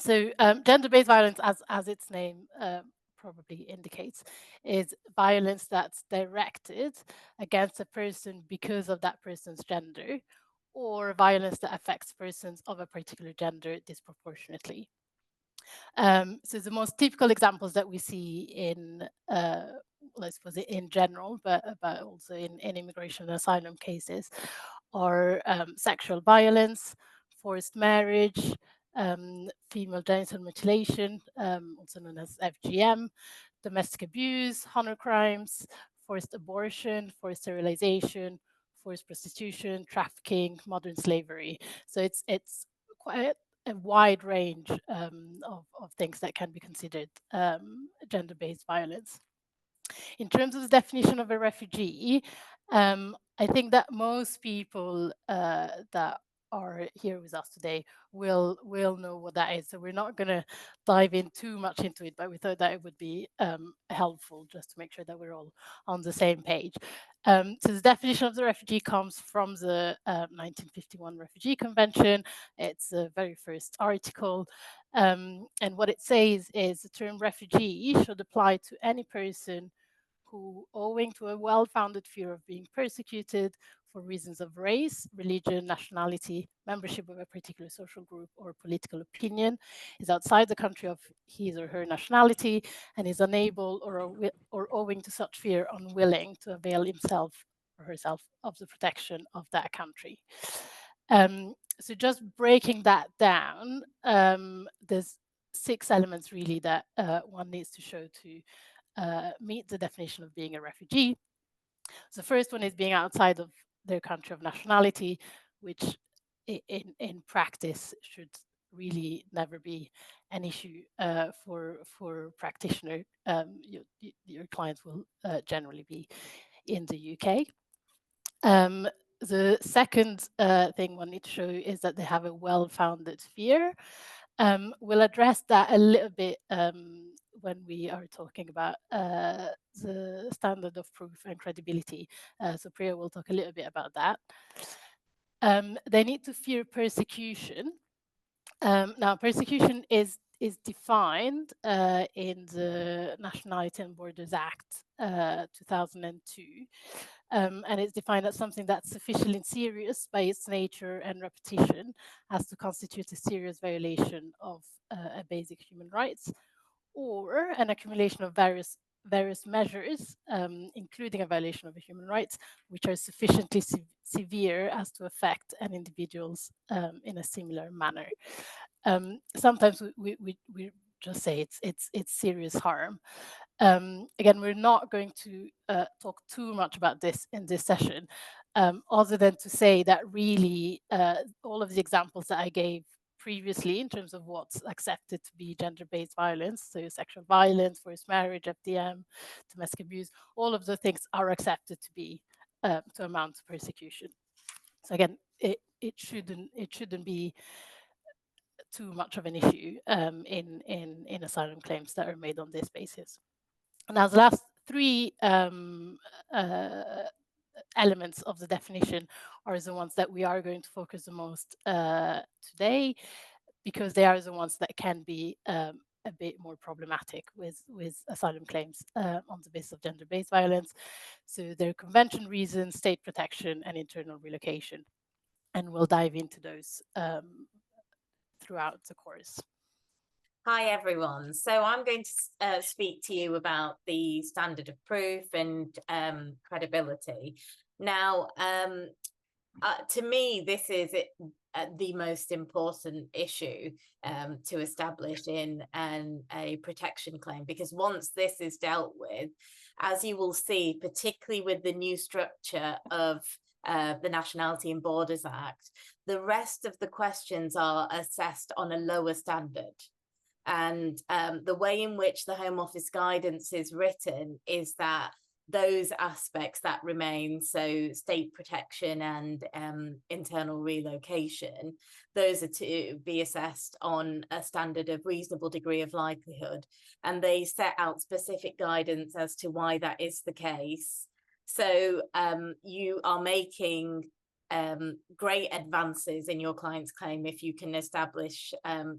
So gender-based violence, as its name probably indicates, is violence that's directed against a person because of that person's gender, or violence that affects persons of a particular gender disproportionately. So the most typical examples that we see in, I suppose, in general, but also in immigration and asylum cases, are sexual violence, forced marriage, female genital mutilation, also known as FGM, domestic abuse, honor crimes, forced abortion, forced sterilization, forced prostitution, trafficking, modern slavery. So it's quite a wide range of things that can be considered gender-based violence. In terms of the definition of a refugee, I think that most people that are here with us today will know what that is. So we're not going to dive in too much into it, but we thought that it would be helpful just to make sure that we're all on the same page. So the definition of the refugee comes from the 1951 Refugee Convention. It's the very first article. And what it says is the term refugee should apply to any person who, owing to a well-founded fear of being persecuted for reasons of race, religion, nationality, membership of a particular social group, or political opinion, is outside the country of his or her nationality and is unable or owing to such fear unwilling to avail himself or herself of the protection of that country. So just breaking that down, there's 6 elements really that one needs to show to meet the definition of being a refugee. So the first one is being outside of their country of nationality, which in practice should really never be an issue for practitioner. Your clients will generally be in the UK. The second thing one needs to show is that they have a well-founded fear. We'll address that a little bit when we are talking about the standard of proof and credibility. So PRIYA will talk a little bit about that. They need to fear persecution. Now, persecution is defined in the Nationality and Borders Act 2002. And it's defined as something that's sufficiently serious by its nature and repetition as to constitute a serious violation of a basic human rights, or an accumulation of various measures, including a violation of human rights, which are sufficiently severe as to affect an individual's in a similar manner. Sometimes we just say it's serious harm. Again, we're not going to talk too much about this in this session, other than to say that really all of the examples that I gave previously in terms of what's accepted to be gender-based violence, so sexual violence, forced marriage, FGM, domestic abuse, all of the things are accepted to be to amount to persecution. So again, it shouldn't be too much of an issue in asylum claims that are made on this basis. Now, the last 3 elements of the definition are the ones that we are going to focus the most today, because they are the ones that can be a bit more problematic with asylum claims on the basis of gender-based violence. So there are convention reasons, state protection, and internal relocation. And we'll dive into those throughout the course. Hi, everyone. So I'm going to speak to you about the standard of proof and credibility. Now, to me, this is the most important issue to establish in a protection claim, because once this is dealt with, as you will see, particularly with the new structure of the Nationality and Borders Act, the rest of the questions are assessed on a lower standard. And the way in which the Home Office guidance is written is that those aspects that remain, so state protection and internal relocation, those are to be assessed on a standard of reasonable degree of likelihood. And they set out specific guidance as to why that is the case. So you are making great advances in your client's claim if you can establish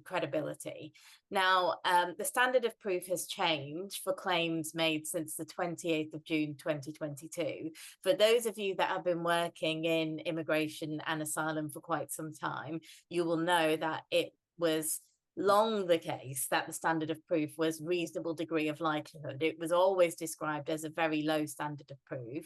credibility. Now, the standard of proof has changed for claims made since the 28th of June 2022. For those of you that have been working in immigration and asylum for quite some time, you will know that it was long the case that the standard of proof was reasonable degree of likelihood. It was always described as a very low standard of proof.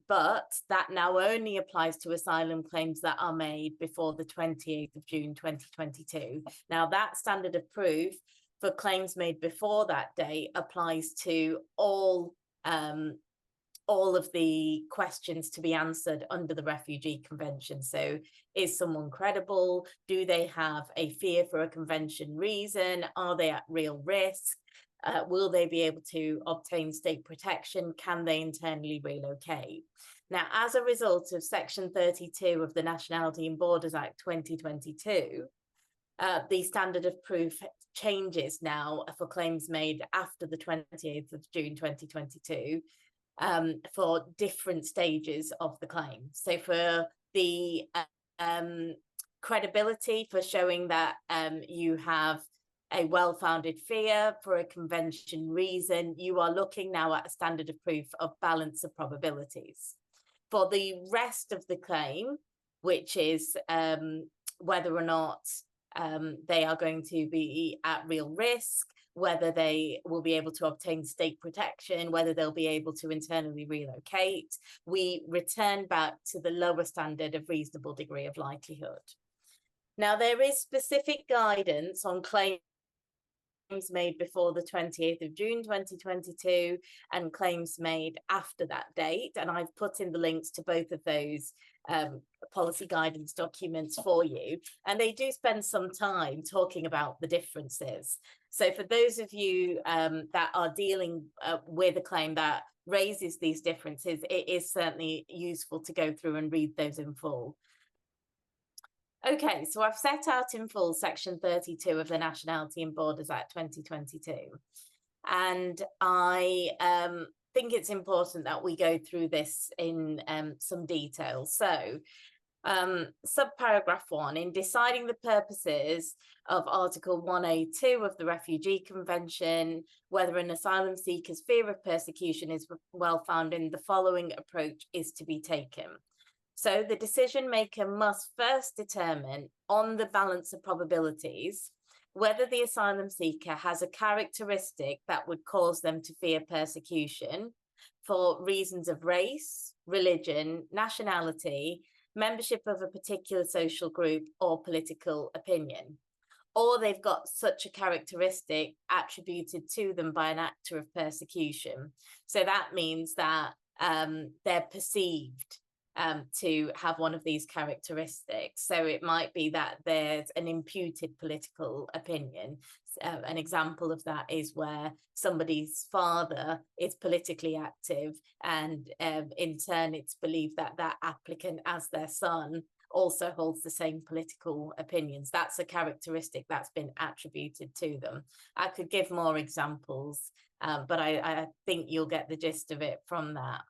But that now only applies to asylum claims that are made before the 28th of June 2022. Now, that standard of proof for claims made before that date applies to all of the questions to be answered under the Refugee Convention. So, is someone credible? Do they have a fear for a convention reason? Are they at real risk? Will they be able to obtain state protection? Can they internally relocate? Now, as a result of Section 32 of the Nationality and Borders Act 2022, the standard of proof changes now for claims made after the 28th of June 2022 for different stages of the claim. So for the credibility, for showing that you have a well-founded fear for a convention reason, you are looking now at a standard of proof of balance of probabilities. For the rest of the claim, which is whether or not they are going to be at real risk, whether they will be able to obtain state protection, whether they'll be able to internally relocate, we return back to the lower standard of reasonable degree of likelihood. Now, there is specific guidance on claims made before the 28th of June 2022 and claims made after that date. And I've put in the links to both of those policy guidance documents for you. And they do spend some time talking about the differences. So for those of you that are dealing with a claim that raises these differences, it is certainly useful to go through and read those in full. Okay, so I've set out in full Section 32 of the Nationality and Borders Act 2022. And I think it's important that we go through this in some detail. So, subparagraph 1, in deciding the purposes of Article 1A2 of the Refugee Convention, whether an asylum seeker's fear of persecution is well-founded, the following approach is to be taken. So the decision maker must first determine on the balance of probabilities whether the asylum seeker has a characteristic that would cause them to fear persecution for reasons of race, religion, nationality, membership of a particular social group, or political opinion. Or they've got such a characteristic attributed to them by an actor of persecution. So that means that they're perceived to have one of these characteristics. So it might be that there's an imputed political opinion. An example of that is where somebody's father is politically active, and in turn it's believed that that applicant as their son also holds the same political opinions. That's a characteristic that's been attributed to them. I could give more examples, but I think you'll get the gist of it from that.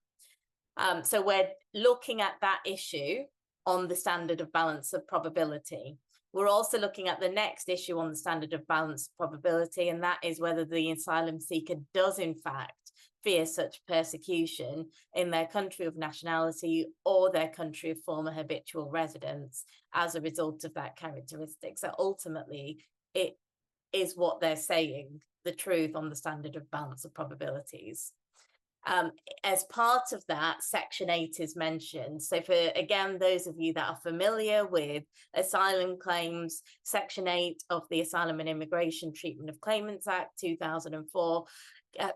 So we're looking at that issue on the standard of balance of probability. We're also looking at the next issue on the standard of balance of probability, and that is whether the asylum seeker does in fact fear such persecution in their country of nationality or their country of former habitual residence as a result of that characteristic. So ultimately, it is what they're saying, the truth on the standard of balance of probabilities. As part of that, Section 8 is mentioned. So for, again, those of you that are familiar with asylum claims, Section 8 of the Asylum and Immigration Treatment of Claimants Act 2004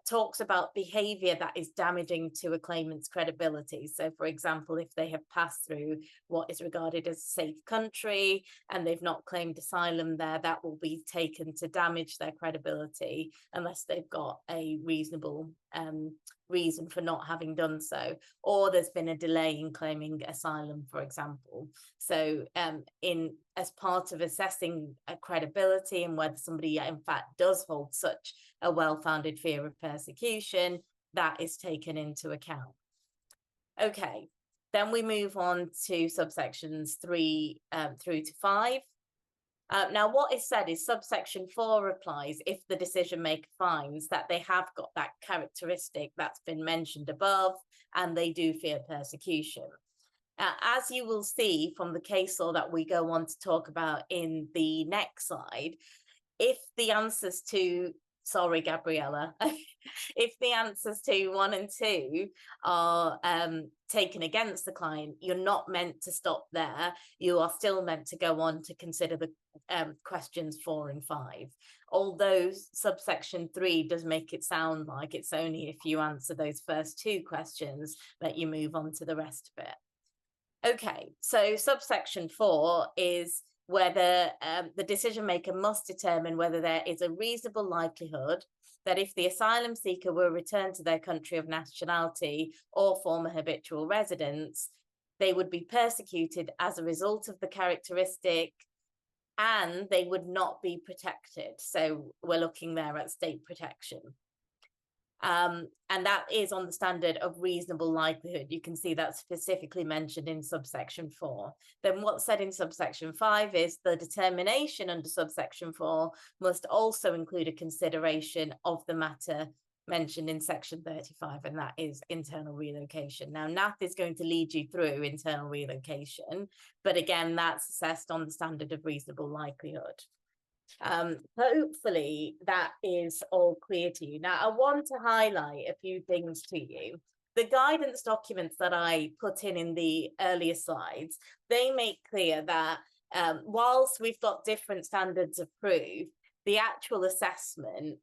talks about behavior that is damaging to a claimant's credibility. So, for example, if they have passed through what is regarded as a safe country and they've not claimed asylum there, that will be taken to damage their credibility unless they've got a reasonable reason for not having done so, or there's been a delay in claiming asylum, for example. So as part of assessing a credibility and whether somebody in fact does hold such a well-founded fear of persecution, that is taken into account. Okay, Then we move on to subsections 3 through to 5. Now, what is said is subsection 4 applies if the decision maker finds that they have got that characteristic that's been mentioned above and they do fear persecution. As you will see from the case law that we go on to talk about in the next slide, if the answers to, sorry, Gabriella, if the answers to 1 and 2 are taken against the client, you're not meant to stop there. You are still meant to go on to consider the questions 4 and 5. Although subsection 3 does make it sound like it's only if you answer those first 2 questions that you move on to the rest of it. Okay, so subsection 4 is whether the decision maker must determine whether there is a reasonable likelihood that if the asylum seeker were returned to their country of nationality or former habitual residence, they would be persecuted as a result of the characteristic and they would not be protected. So we're looking there at state protection. And that is on the standard of reasonable likelihood. You can see that specifically mentioned in subsection 4. Then what's said in subsection 5 is the determination under subsection 4 must also include a consideration of the matter mentioned in section 35, and that is internal relocation. Now, Nath is going to lead you through internal relocation, but again, that's assessed on the standard of reasonable likelihood. Hopefully that is all clear to you. Now, I want to highlight a few things to you. The guidance documents that I put in the earlier slides, they make clear that whilst we've got different standards of proof, the actual assessment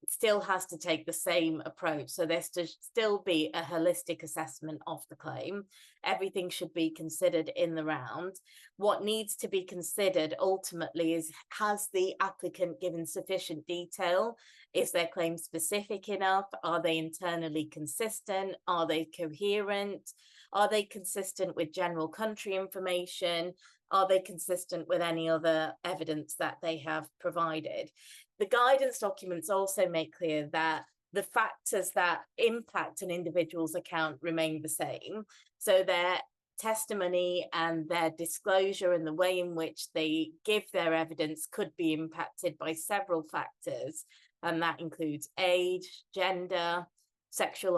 still has to take the same approach. So there's to still be a holistic assessment of the claim. Everything should be considered in the round. What needs to be considered ultimately is, has the applicant given sufficient detail? Is their claim specific enough? Are they internally consistent? Are they coherent? Are they consistent with general country information? Are they consistent with any other evidence that they have provided? The guidance documents also make clear that the factors that impact an individual's account remain the same. So their testimony and their disclosure and the way in which they give their evidence could be impacted by several factors. And that includes age, gender, sexual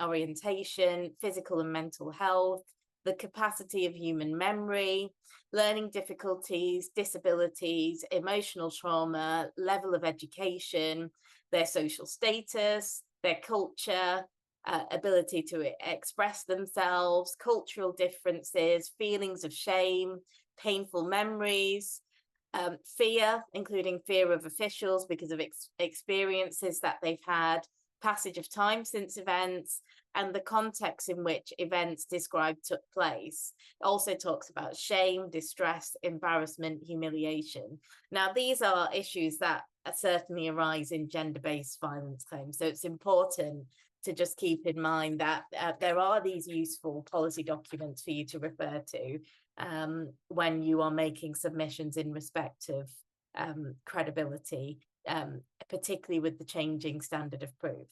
orientation, physical and mental health, the capacity of human memory, learning difficulties, disabilities, emotional trauma, level of education, their social status, their culture, ability to express themselves, cultural differences, feelings of shame, painful memories, fear, including fear of officials because of experiences that they've had, passage of time since events, and the context in which events described took place. It also talks about shame, distress, embarrassment, humiliation. Now, these are issues that certainly arise in gender-based violence claims. So it's important to just keep in mind that there are these useful policy documents for you to refer to when you are making submissions in respect of credibility, particularly with the changing standard of proof.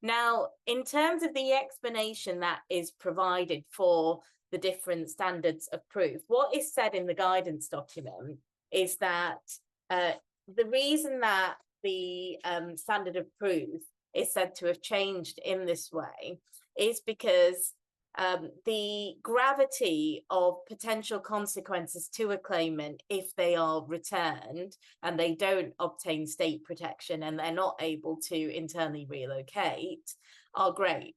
Now, in terms of the explanation that is provided for the different standards of proof, what is said in the guidance document is that the reason that the standard of proof is said to have changed in this way is because the gravity of potential consequences to a claimant if they are returned and they don't obtain state protection and they're not able to internally relocate are great.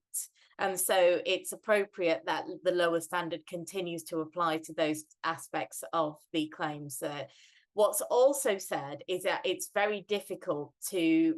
And so it's appropriate that the lower standard continues to apply to those aspects of the claims. What's also said is that it's very difficult to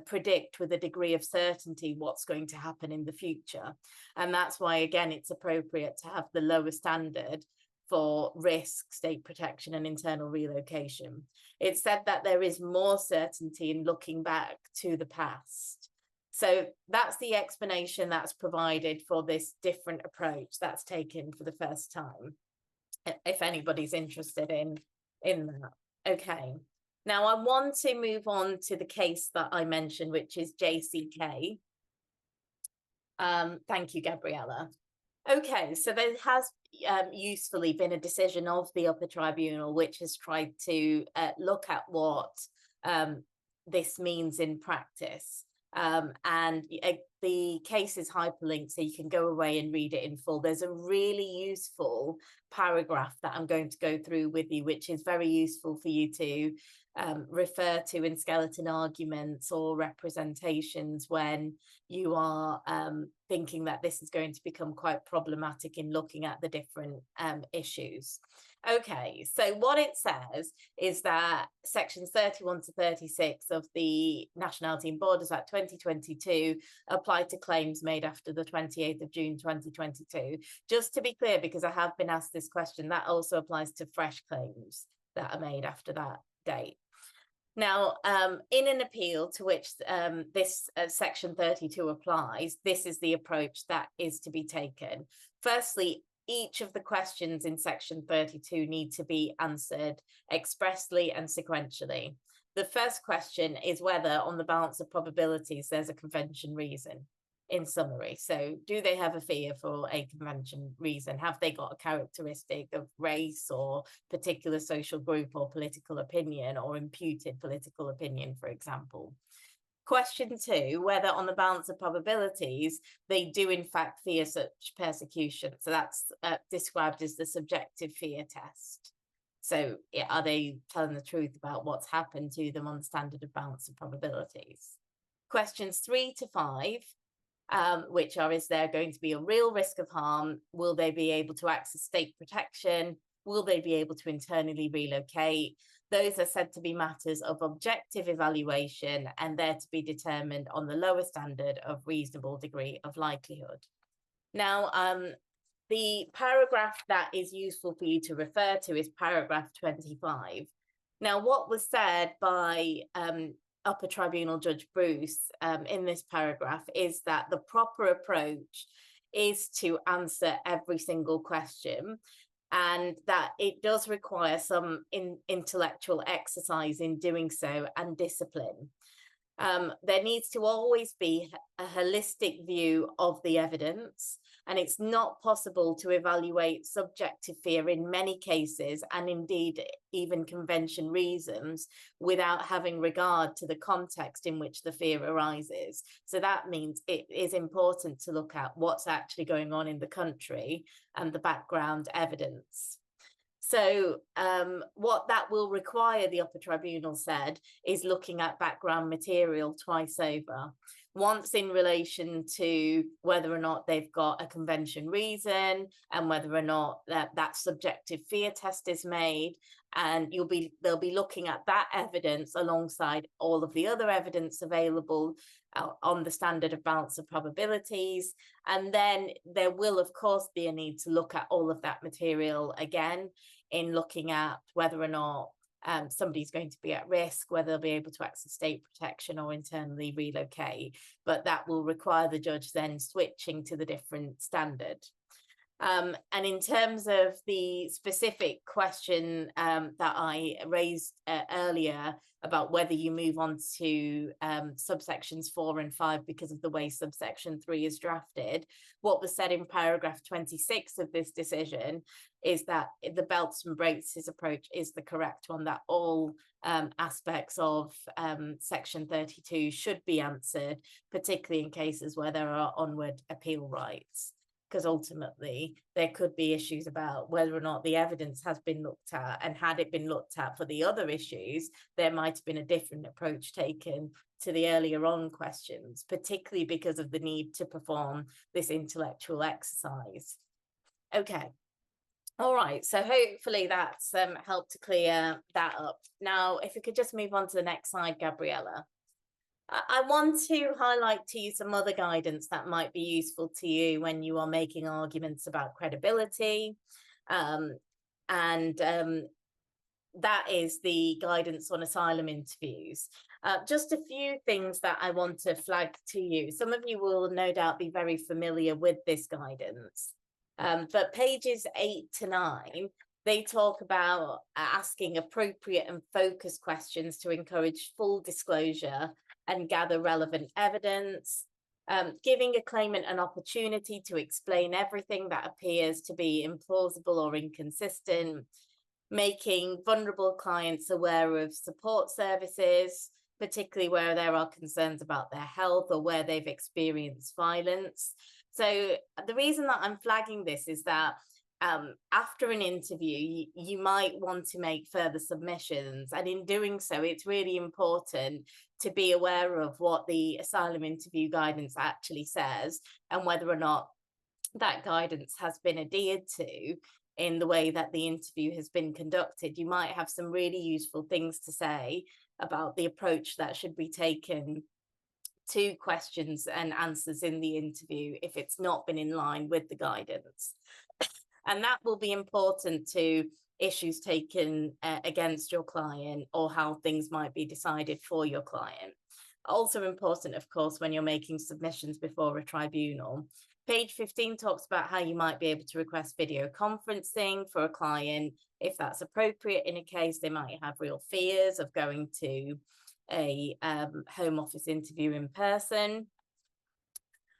predict with a degree of certainty what's going to happen in the future. And that's why, again, it's appropriate to have the lower standard for risk, state protection, and internal relocation. It's said that there is more certainty in looking back to the past. So that's the explanation that's provided for this different approach that's taken for the first time, if anybody's interested in that. Okay. Now, I want to move on to the case that I mentioned, which is JCK. Thank you, Gabriella. Okay, so there has usefully been a decision of the upper tribunal which has tried to look at what this means in practice. And the case is hyperlinked, so you can go away and read it in full. There's a really useful paragraph that I'm going to go through with you, which is very useful for you to refer to in skeleton arguments or representations when you are thinking that this is going to become quite problematic in looking at the different issues. Okay, so what it says is that sections 31 to 36 of the Nationality and Borders Act 2022 apply to claims made after the 28th of June 2022. Just to be clear, because I have been asked this question, that also applies to fresh claims that are made after that date. Now, in an appeal to which this section 32 applies, this is the approach that is to be taken. Firstly, each of the questions in section 32 need to be answered expressly and sequentially. The first question is whether, on the balance of probabilities, there's a convention reason. In summary, so do they have a fear for a convention reason? Have they got a characteristic of race or particular social group or political opinion or imputed political opinion, for example? Question 2, whether on the balance of probabilities, they do in fact fear such persecution. So that's described as the subjective fear test. So are they telling the truth about what's happened to them on the standard of balance of probabilities? Questions 3 to 5, which are, is there going to be a real risk of harm? Will they be able to access state protection? Will they be able to internally relocate? Those are said to be matters of objective evaluation and they're to be determined on the lower standard of reasonable degree of likelihood. Now, the paragraph that is useful for you to refer to is paragraph 25. Now, what was said by Upper Tribunal Judge Bruce in this paragraph is that the proper approach is to answer every single question, and that it does require some intellectual exercise in doing so and discipline. There needs to always be a holistic view of the evidence, and it's not possible to evaluate subjective fear in many cases, and indeed even convention reasons, without having regard to the context in which the fear arises. So that means it is important to look at what's actually going on in the country and the background evidence. So what that will require, the Upper Tribunal said, is looking at background material twice over. Once in relation to whether or not they've got a convention reason and whether or not that subjective fear test is made, and they'll be looking at that evidence alongside all of the other evidence available on the standard of balance of probabilities. And then there will, of course, be a need to look at all of that material again in looking at whether or not somebody's going to be at risk, whether they'll be able to access state protection or internally relocate. But that will require the judge then switching to the different standard. And in terms of the specific question that I raised earlier about whether you move on to subsections 4 and 5 because of the way subsection 3 is drafted, what was said in paragraph 26 of this decision is that the belts and braces approach is the correct one, that all aspects of section 32 should be answered, particularly in cases where there are onward appeal rights. Because ultimately there could be issues about whether or not the evidence has been looked at, and had it been looked at for the other issues, there might have been a different approach taken to the earlier on questions, particularly because of the need to perform this intellectual exercise. Okay. All right, so hopefully that's helped to clear that up. Now, if we could just move on to the next slide, Gabriella. I want to highlight to you some other guidance that might be useful to you when you are making arguments about credibility. That is the guidance on asylum interviews. Just a few things that I want to flag to you. Some of you will no doubt be very familiar with this guidance. But pages 8 to 9, they talk about asking appropriate and focused questions to encourage full disclosure and gather relevant evidence. Giving a claimant an opportunity to explain everything that appears to be implausible or inconsistent, making vulnerable clients aware of support services, particularly where there are concerns about their health or where they've experienced violence. So the reason that I'm flagging this is that after an interview, you might want to make further submissions. And in doing so, it's really important to be aware of what the asylum interview guidance actually says and whether or not that guidance has been adhered to in the way that the interview has been conducted. You might have some really useful things to say about the approach that should be taken to questions and answers in the interview if it's not been in line with the guidance. And that will be important to issues taken against your client or how things might be decided for your client. Also important, of course, when you're making submissions before a tribunal. Page 15 talks about how you might be able to request video conferencing for a client if that's appropriate in a case they might have real fears of going to a Home Office interview in person.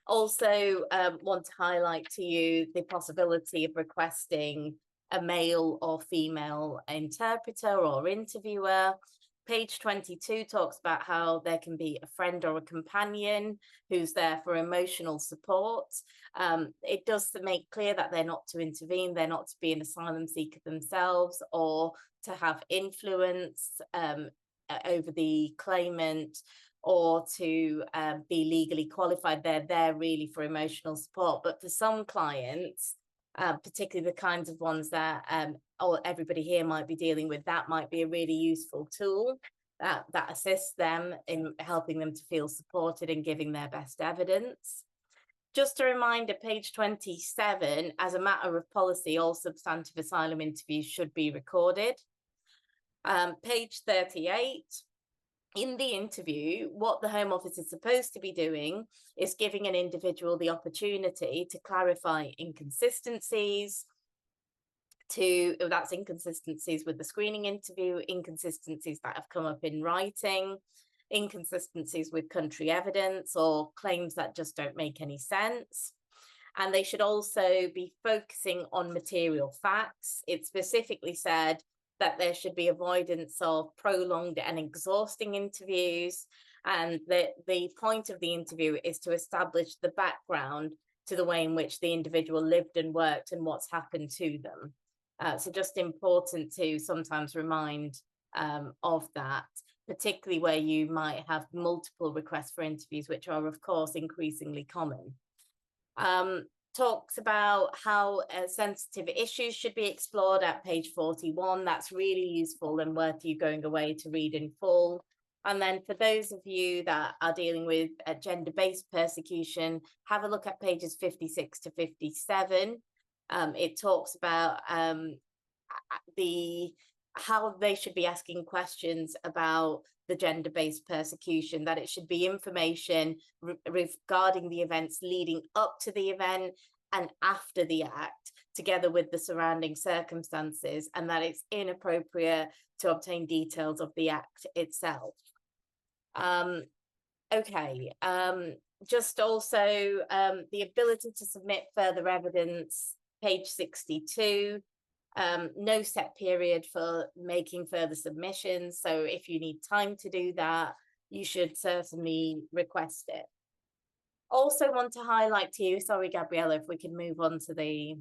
Also want to highlight to you the possibility of requesting a male or female interpreter or interviewer. Page 22 talks about how there can be a friend or a companion who's there for emotional support. It does make clear that they're not to intervene, they're not to be an asylum seeker themselves or to have influence over the claimant or to be legally qualified. They're there really for emotional support. But for some clients, particularly the kinds of ones that everybody here might be dealing with, that might be a really useful tool that assists them in helping them to feel supported and giving their best evidence. Just a reminder, page 27, as a matter of policy, all substantive asylum interviews should be recorded. Page 38, in the interview, what the Home Office is supposed to be doing is giving an individual the opportunity to clarify inconsistencies, that's inconsistencies with the screening interview, inconsistencies that have come up in writing, inconsistencies with country evidence, or claims that just don't make any sense. And they should also be focusing on material facts. It specifically said that there should be avoidance of prolonged and exhausting interviews. And the point of the interview is to establish the background to the way in which the individual lived and worked and what's happened to them. So just important to sometimes remind of that, particularly where you might have multiple requests for interviews, which are, of course, increasingly common. Talks about how sensitive issues should be explored at page 41. That's really useful and worth you going away to read in full. And then for those of you that are dealing with gender-based persecution, have a look at pages 56 to 57. It talks about how they should be asking questions about the gender-based persecution, that it should be information regarding the events leading up to the event and after the act, together with the surrounding circumstances, and that it's inappropriate to obtain details of the act itself. Just also the ability to submit further evidence, page 62. No set period for making further submissions. So if you need time to do that, you should certainly request it. Also want to highlight to you, sorry, Gabriella, if we can move on to the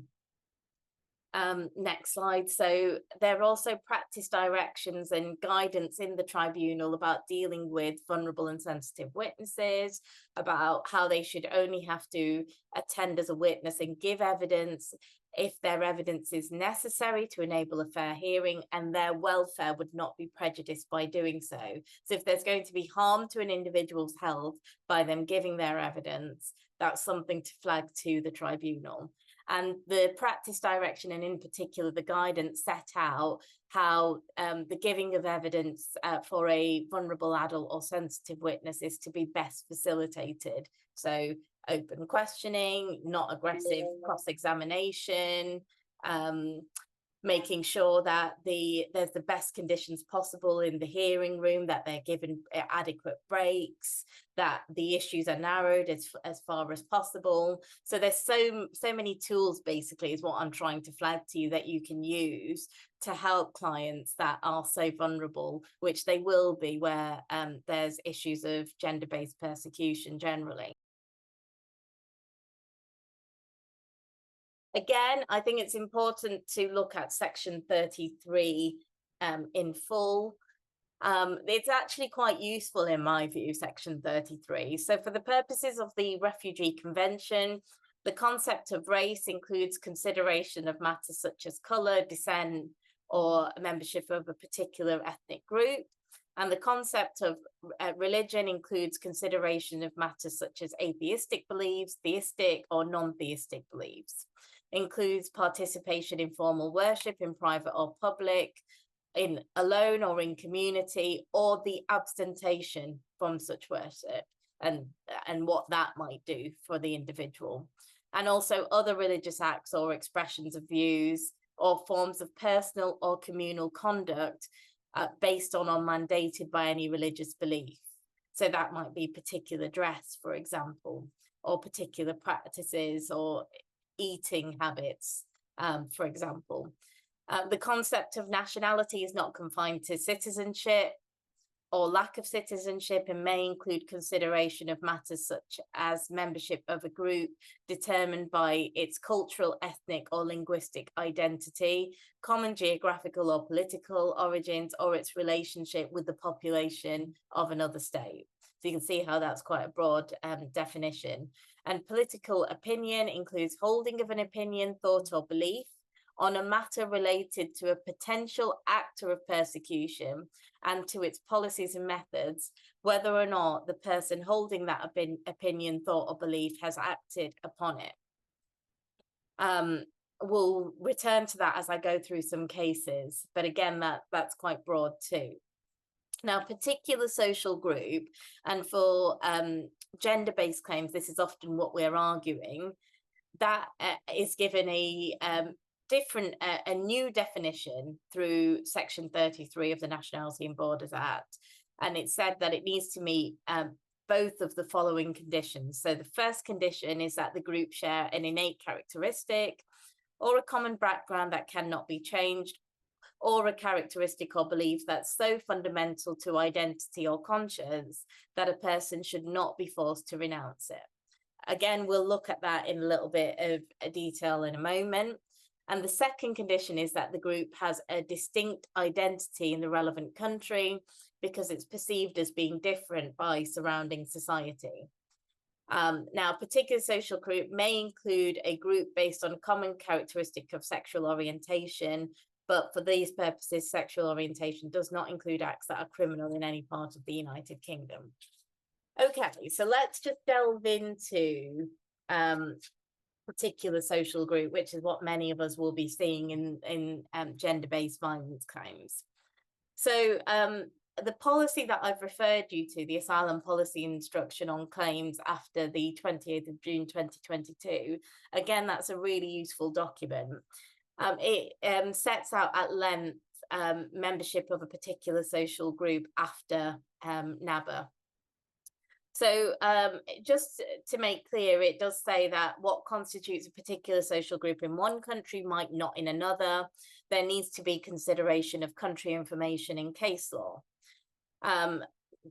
next slide. So there are also practice directions and guidance in the tribunal about dealing with vulnerable and sensitive witnesses, about how they should only have to attend as a witness and give evidence if their evidence is necessary to enable a fair hearing and their welfare would not be prejudiced by doing so. So if there's going to be harm to an individual's health by them giving their evidence, that's something to flag to the tribunal. And the practice direction, and in particular the guidance, set out how the giving of evidence for a vulnerable adult or sensitive witness is to be best facilitated. So open questioning, not aggressive cross-examination, making sure that there's the best conditions possible in the hearing room, that they're given adequate breaks, that the issues are narrowed as far as possible. So there's so many tools, basically, is what I'm trying to flag to you, that you can use to help clients that are so vulnerable, which they will be, where there's issues of gender-based persecution generally. Again, I think it's important to look at Section 33 in full. It's actually quite useful in my view, Section 33. So for the purposes of the Refugee Convention, the concept of race includes consideration of matters such as colour, descent, or membership of a particular ethnic group. And the concept of religion includes consideration of matters such as atheistic beliefs, theistic or non-theistic beliefs. Includes participation in formal worship in private or public, in alone or in community, or the abstention from such worship, and what that might do for the individual. And also other religious acts or expressions of views or forms of personal or communal conduct based on or mandated by any religious belief. So that might be particular dress, for example, or particular practices or eating habits, for example. The concept of nationality is not confined to citizenship or lack of citizenship, and may include consideration of matters such as membership of a group determined by its cultural, ethnic, or linguistic identity, common geographical or political origins, or its relationship with the population of another state. So you can see how that's quite a broad definition. And political opinion includes holding of an opinion, thought, or belief on a matter related to a potential actor of persecution and to its policies and methods, whether or not the person holding that opinion, thought, or belief has acted upon it. We'll return to that as I go through some cases, but again, that's quite broad too. Now, particular social group, and for gender-based claims, this is often what we're arguing, that is given a new definition through Section 33 of the Nationality and Borders Act. And it said that it needs to meet both of the following conditions. So the first condition is that the group share an innate characteristic or a common background that cannot be changed, or a characteristic or belief that's so fundamental to identity or conscience that a person should not be forced to renounce it. Again, we'll look at that in a little bit of detail in a moment. And the second condition is that the group has a distinct identity in the relevant country because it's perceived as being different by surrounding society. Now, a particular social group may include a group based on a common characteristic of sexual orientation, but for these purposes, sexual orientation does not include acts that are criminal in any part of the United Kingdom. Okay, so let's just delve into particular social group, which is what many of us will be seeing in gender-based violence claims. So the policy that I've referred you to, the Asylum Policy Instruction on Claims after the 28th of June 2022, again, that's a really useful document. It sets out at length membership of a particular social group after NABA. So just to make clear, it does say that what constitutes a particular social group in one country might not in another. There needs to be consideration of country information in case law.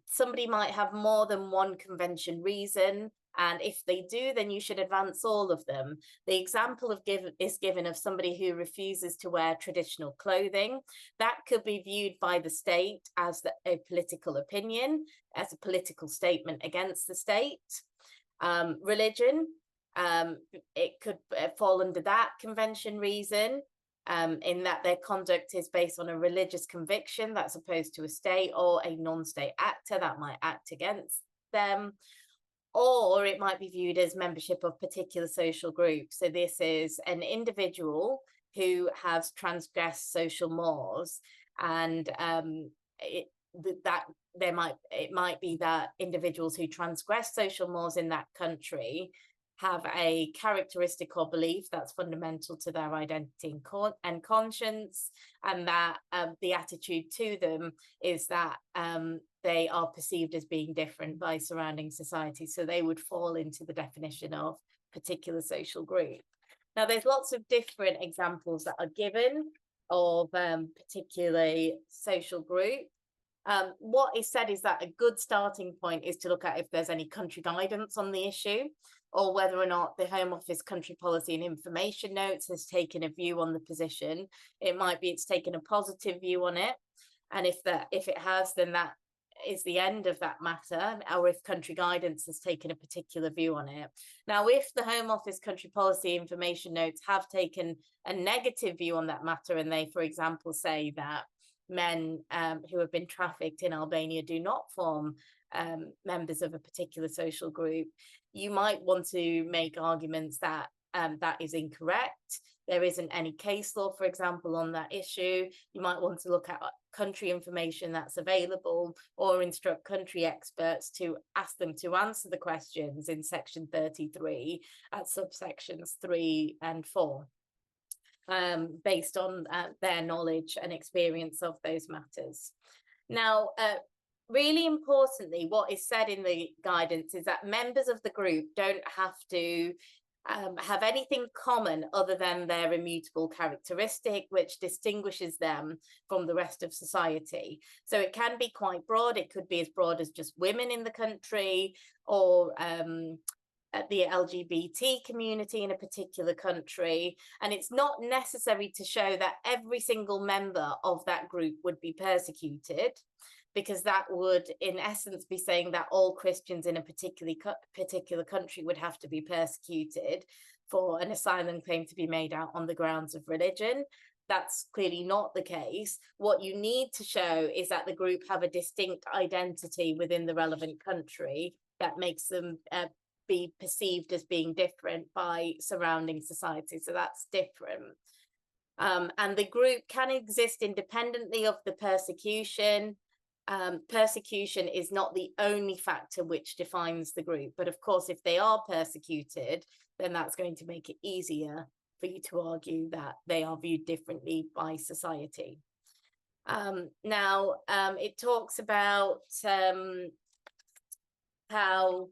Somebody might have more than one convention reason, and if they do, then you should advance all of them. The example is given of somebody who refuses to wear traditional clothing. That could be viewed by the state as a political opinion, as a political statement against the state. Religion, it could fall under that convention reason, in that their conduct is based on a religious conviction that's opposed to a state or a non-state actor that might act against them. Or it might be viewed as membership of particular social groups. So this is an individual who has transgressed social mores, and it might be that individuals who transgress social mores in that country have a characteristic or belief that's fundamental to their identity and conscience, and that the attitude to them is that they are perceived as being different by surrounding society. So they would fall into the definition of particular social group. Now, there's lots of different examples that are given of particularly social group. What is said is that a good starting point is to look at if there's any country guidance on the issue, or whether or not the Home Office Country Policy and Information Notes has taken a view on the position. It might be it's taken a positive view on it, and if it has, then that is the end of that matter, or if country guidance has taken a particular view on it. Now, if the Home Office Country Policy Information Notes have taken a negative view on that matter, and they, for example, say that men who have been trafficked in Albania do not form members of a particular social group, you might want to make arguments that that is incorrect. There isn't any case law, for example, on that issue. You might want to look at country information that's available, or instruct country experts to ask them to answer the questions in section 33 at subsections 3 and 4. Based on their knowledge and experience of those matters. Now, really importantly, what is said in the guidance is that members of the group don't have to have anything common other than their immutable characteristic, which distinguishes them from the rest of society. So it can be quite broad. It could be as broad as just women in the country, or the LGBT community in a particular country. And it's not necessary to show that every single member of that group would be persecuted, because that would in essence be saying that all Christians in a particular country would have to be persecuted for an asylum claim to be made out on the grounds of religion. That's clearly not the case. What you need to show is that the group have a distinct identity within the relevant country that makes them be perceived as being different by surrounding society. So that's different. And the group can exist independently of the persecution. Persecution is not the only factor which defines the group, but of course, if they are persecuted, then that's going to make it easier for you to argue that they are viewed differently by society. Now, it talks about how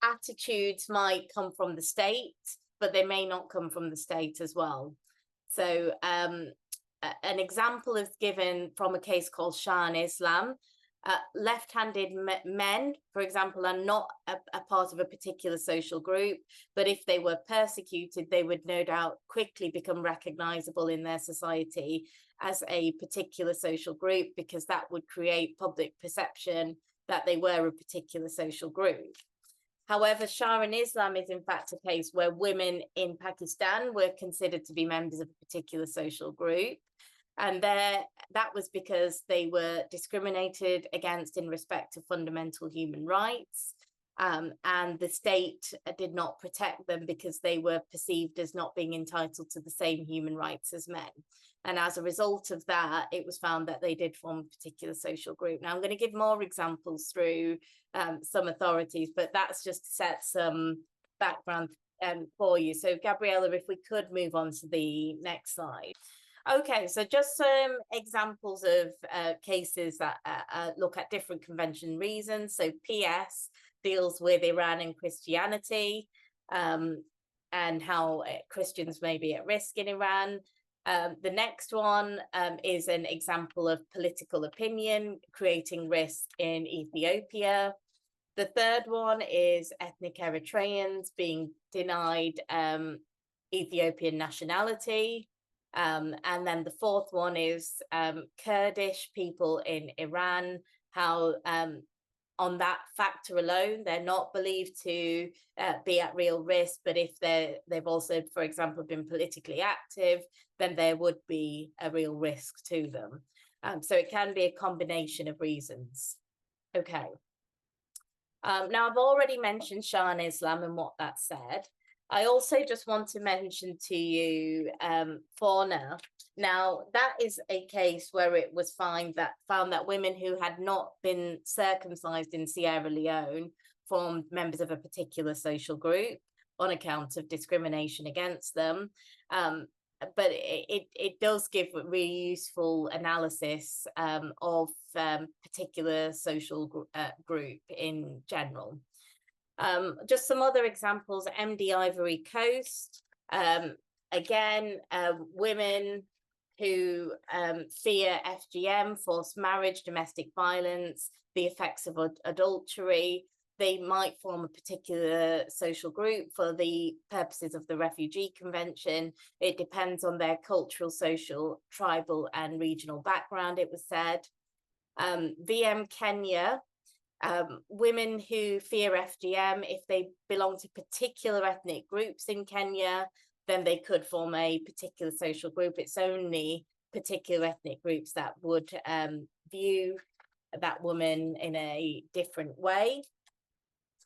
attitudes might come from the state, but they may not come from the state as well. So an example is given from a case called Shah and Islam. Left-handed men, for example, are not a part of a particular social group, but if they were persecuted, they would no doubt quickly become recognizable in their society as a particular social group, because that would create public perception that they were a particular social group. However, Shah and Islam is in fact a case where women in Pakistan were considered to be members of a particular social group. And that was because they were discriminated against in respect to fundamental human rights. And the state did not protect them because they were perceived as not being entitled to the same human rights as men. And as a result of that, it was found that they did form a particular social group. Now, I'm going to give more examples through some authorities, but that's just to set some background for you. So, Gabriella, if we could move on to the next slide. Okay, so just some examples of cases that look at different convention reasons. So PS deals with Iran and Christianity, and how Christians may be at risk in Iran. The next one is an example of political opinion creating risk in Ethiopia. The third one is ethnic Eritreans being denied Ethiopian nationality. And then the fourth one is Kurdish people in Iran, how on that factor alone, they're not believed to be at real risk, but if they've also, for example, been politically active, then there would be a real risk to them. So it can be a combination of reasons. Okay. Now, I've already mentioned Shah and Islam and what that said. I also just want to mention to you Fauna. Now, that is a case where it was found that women who had not been circumcised in Sierra Leone formed members of a particular social group. on account of discrimination against them. But it does give really useful analysis of particular social group in general. Just some other examples: MD Ivory Coast. Again, women who fear FGM, forced marriage, domestic violence, the effects of adultery. They might form a particular social group for the purposes of the Refugee Convention. It depends on their cultural, social, tribal, and regional background, it was said. VM Kenya, women who fear FGM, if they belong to particular ethnic groups in Kenya, then they could form a particular social group. It's only particular ethnic groups that would view that woman in a different way.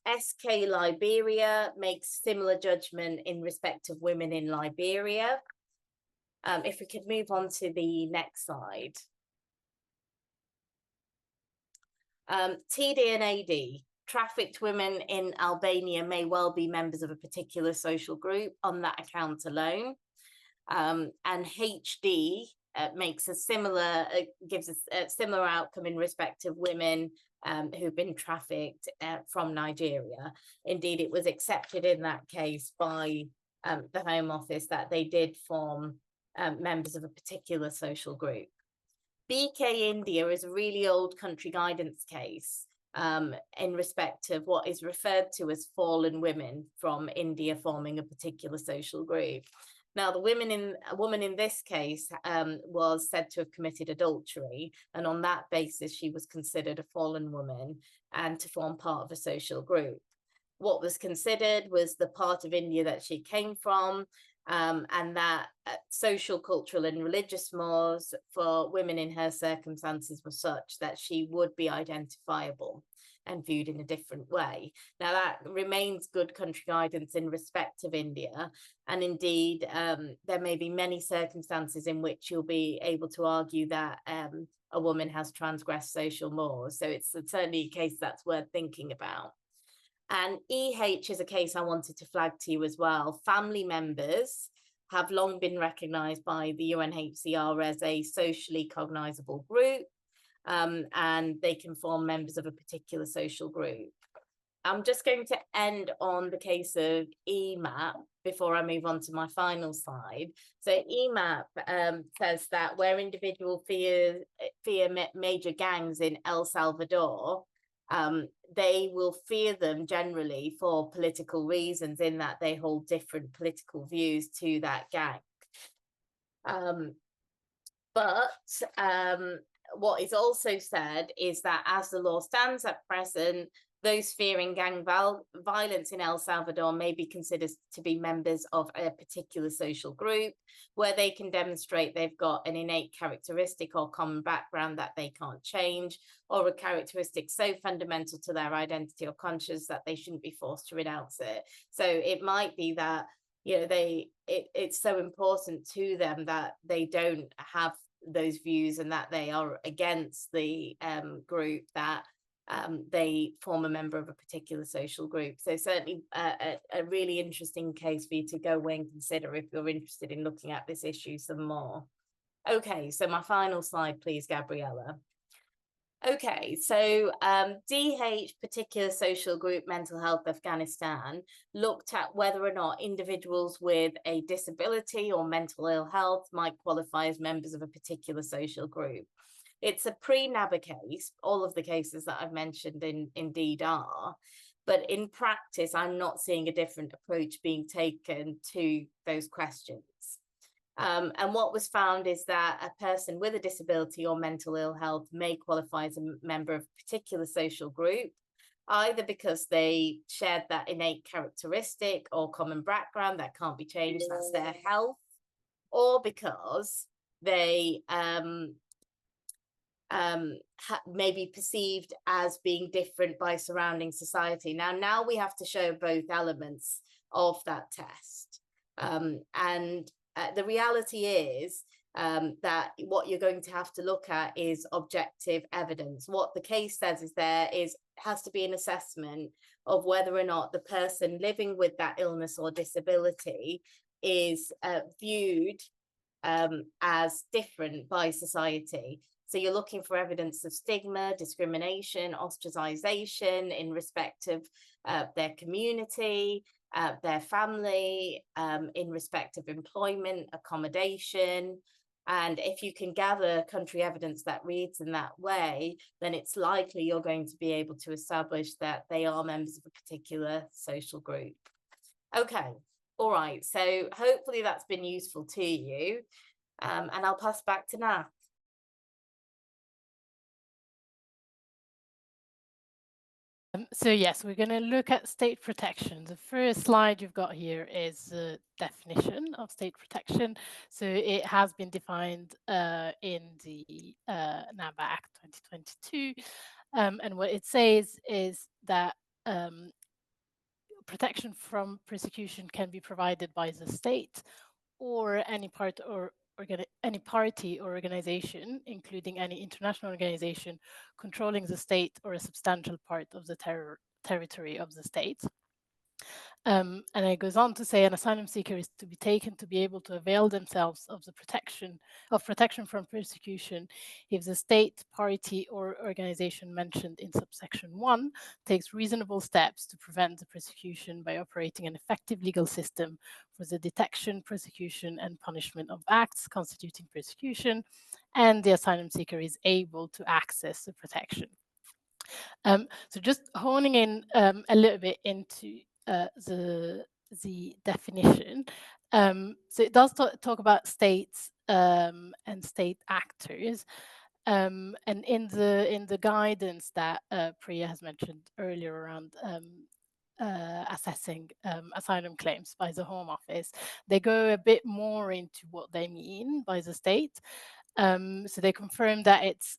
SK Liberia makes similar judgment in respect of women in Liberia. If we could move on to the next slide. TD and AD, trafficked women in Albania may well be members of a particular social group on that account alone. And HD makes a similar, gives a similar outcome in respect of women who've been trafficked from Nigeria. Indeed, it was accepted in that case by the Home Office that they did form members of a particular social group. BK India is a really old country guidance case in respect of what is referred to as fallen women from India forming a particular social group. Now, a woman in this case was said to have committed adultery, and on that basis, she was considered a fallen woman and to form part of a social group. What was considered was the part of India that she came from, and that social, cultural, and religious mores for women in her circumstances were such that she would be identifiable and viewed in a different way. Now, that remains good country guidance in respect of India. And indeed, there may be many circumstances in which you'll be able to argue that a woman has transgressed social mores. So it's certainly a case that's worth thinking about. And EH is a case I wanted to flag to you as well. Family members have long been recognised by the UNHCR as a socially cognisable group, and they can form members of a particular social group. I'm just going to end on the case of EMAP before I move on to my final slide. So EMAP says that where individuals fear major gangs in El Salvador, they will fear them generally for political reasons, in that they hold different political views to that gang. What is also said is that as the law stands at present, those fearing gang violence in El Salvador may be considered to be members of a particular social group where they can demonstrate they've got an innate characteristic or common background that they can't change, or a characteristic so fundamental to their identity or conscience that they shouldn't be forced to renounce it. So it might be that, you know, it's so important to them that they don't have those views and that they are against the group, that they form a member of a particular social group. So certainly a really interesting case for you to go away and consider if you're interested in looking at this issue some more. Okay, so my final slide, please, Gabriella. Okay, so DH, particular social group, mental health, Afghanistan, looked at whether or not individuals with a disability or mental ill health might qualify as members of a particular social group. It's a pre-NABA case. All of the cases that I've mentioned indeed are, but in practice, I'm not seeing a different approach being taken to those questions. And what was found is that a person with a disability or mental ill health may qualify as a member of a particular social group, either because they shared that innate characteristic or common background that can't be changed, that's their health, or because they may be perceived as being different by surrounding society. Now we have to show both elements of that test. The reality is that what you're going to have to look at is objective evidence. What the case says is has to be an assessment of whether or not the person living with that illness or disability is viewed as different by society. So you're looking for evidence of stigma, discrimination, ostracization in respect of their community, their family, in respect of employment, accommodation. And if you can gather country evidence that reads in that way, then it's likely you're going to be able to establish that they are members of a particular social group. Okay, all right. So hopefully that's been useful to you. And I'll pass back to Nath. So yes, we're going to look at state protection. The first slide you've got here is the definition of state protection. So it has been defined in the NABA Act 2022. And what it says is that protection from persecution can be provided by the state or any part or any party or organization, including any international organization controlling the state or a substantial part of the territory of the state. And it goes on to say an asylum seeker is to be taken to be able to avail themselves of the protection from persecution if the state, party, or organization mentioned in subsection 1 takes reasonable steps to prevent the persecution by operating an effective legal system for the detection, prosecution, and punishment of acts constituting persecution, and the asylum seeker is able to access the protection. So just honing in a little bit into the definition. So it does talk about states and state actors. And in the guidance that PRIYA has mentioned earlier around assessing asylum claims by the Home Office, they go a bit more into what they mean by the state. So they confirm that it's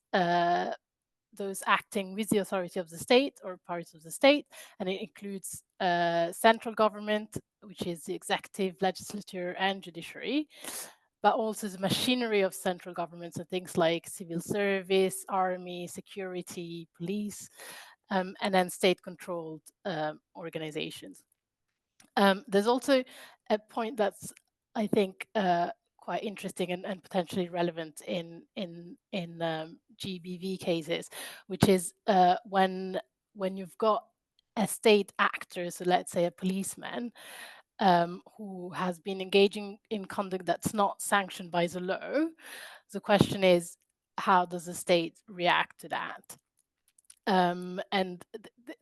those acting with the authority of the state or parts of the state, and it includes central government, which is the executive, legislature, and judiciary, but also the machinery of central government, so things like civil service, army, security, police, and then state-controlled organizations. There's also a point that's, I think, quite interesting and potentially relevant in GBV cases, which is when you've got a state actor, so let's say a policeman, who has been engaging in conduct that's not sanctioned by the law. The question is, how does the state react to that? And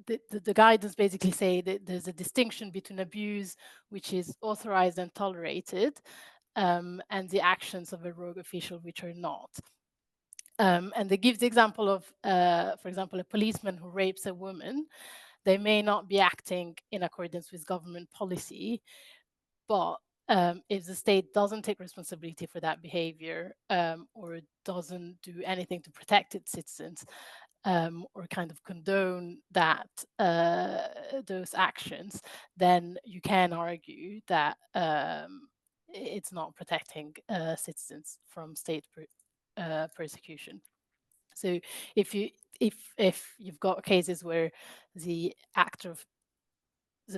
the guidance basically say that there's a distinction between abuse, which is authorized and tolerated, and the actions of a rogue official, which are not. And they give the example of, for example, a policeman who rapes a woman. They may not be acting in accordance with government policy, but if the state doesn't take responsibility for that behavior or doesn't do anything to protect its citizens, or kind of condone that those actions, then you can argue that it's not protecting citizens from state persecution. So if you've got cases where the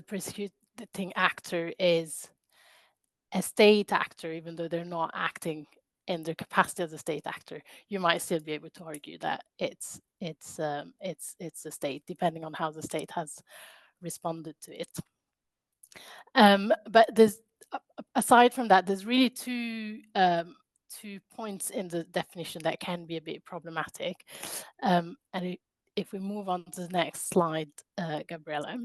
persecuting actor is a state actor, even though they're not acting in their capacity as a state actor, you might still be able to argue that it's the state, depending on how the state has responded to it. But there's, aside from that, there's really two points in the definition that can be a bit problematic. And if we move on to the next slide, Gabriella.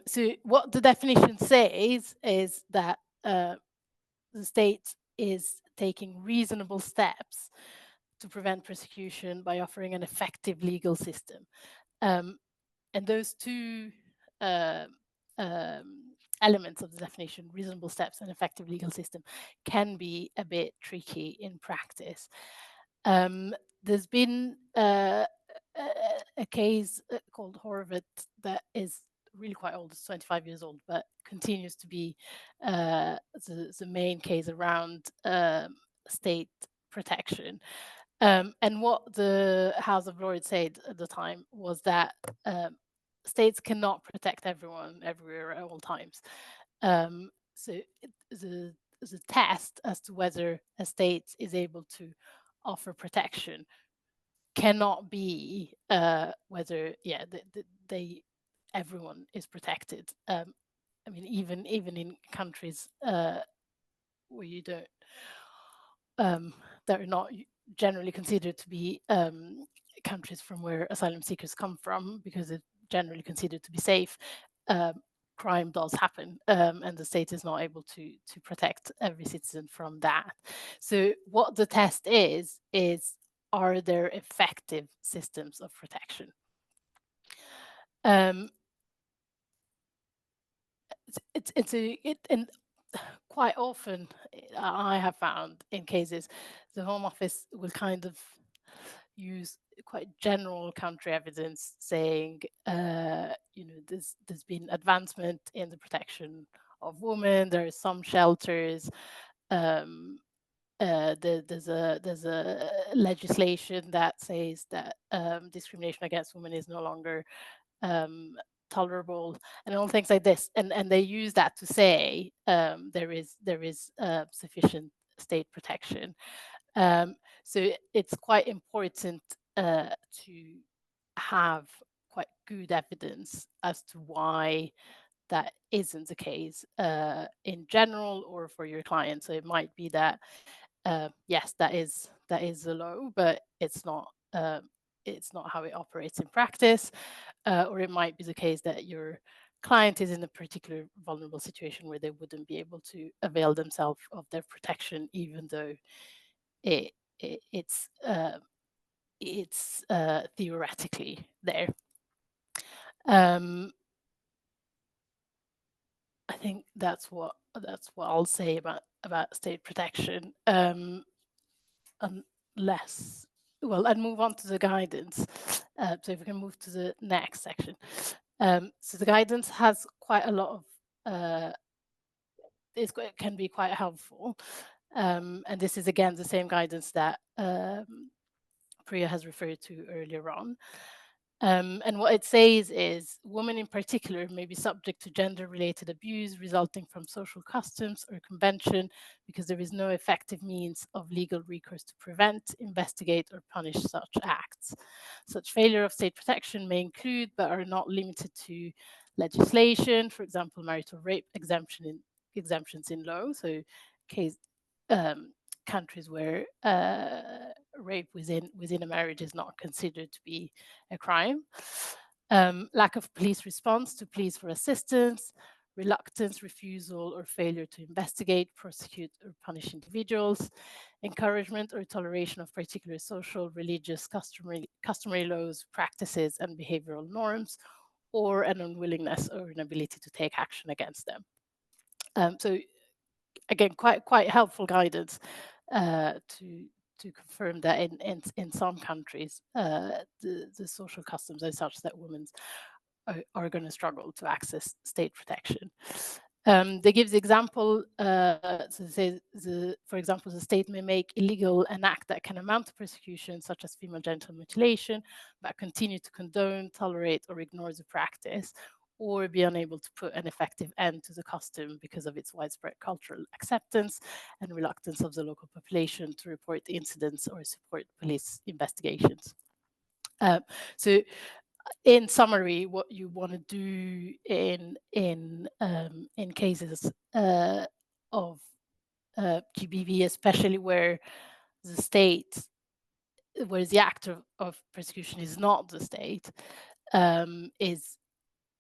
So what the definition says is that the state is taking reasonable steps to prevent persecution by offering an effective legal system. And those two elements of the definition, reasonable steps and effective legal system, can be a bit tricky in practice. There's been a case called Horvath that is really quite old, it's 25 years old, but continues to be the main case around state protection. And what the House of Lords said at the time was that states cannot protect everyone everywhere at all times. So the test as to whether a state is able to offer protection cannot be whether they everyone is protected. I mean, even in countries where you don't that are not generally considered to be countries from where asylum seekers come from, because it's generally considered to be safe. Um, Crime does happen, and the state is not able to protect every citizen from that. So, what the test is are there effective systems of protection? Um, and quite often I have found in cases the Home Office will kind of use quite general country evidence saying, there's been advancement in the protection of women. There are some shelters. Um, there's a legislation that says that discrimination against women is no longer um, tolerable, and all things like this. And they use that to say there is sufficient state protection. Um, so it's quite important to have quite good evidence as to why that isn't the case in general or for your client. So it might be that yes, that is a low, but it's not how it operates in practice, or it might be the case that your client is in a particular vulnerable situation where they wouldn't be able to avail themselves of their protection, even though it, it it's theoretically there. Um, I think that's what I'll say about state protection. Unless, well, and move on to the guidance. So if we can move to the next section. So the guidance has quite a lot of it can be quite helpful. And this is again the same guidance that PRIYA has referred to earlier on. And what it says is women in particular may be subject to gender related abuse resulting from social customs or convention because there is no effective means of legal recourse to prevent, investigate, or punish such acts. Such failure of state protection may include, but are not limited to, legislation, for example, marital rape exemptions in law. So, case um, countries where rape within a marriage is not considered to be a crime. Lack of police response to pleas for assistance, reluctance, refusal, or failure to investigate, prosecute, or punish individuals, encouragement or toleration of particular social, religious, customary laws, practices, and behavioral norms, or an unwillingness or inability to take action against them. So again, quite helpful guidance to confirm that in some countries the social customs are such that women are going to struggle to access state protection. They give the example, so for example, the state may make illegal an act that can amount to persecution, such as female genital mutilation, but continue to condone, tolerate, or ignore the practice, or be unable to put an effective end to the custom because of its widespread cultural acceptance and reluctance of the local population to report incidents or support police investigations. So in summary, what you want to do in cases of GBV, especially where the act of persecution is not the state,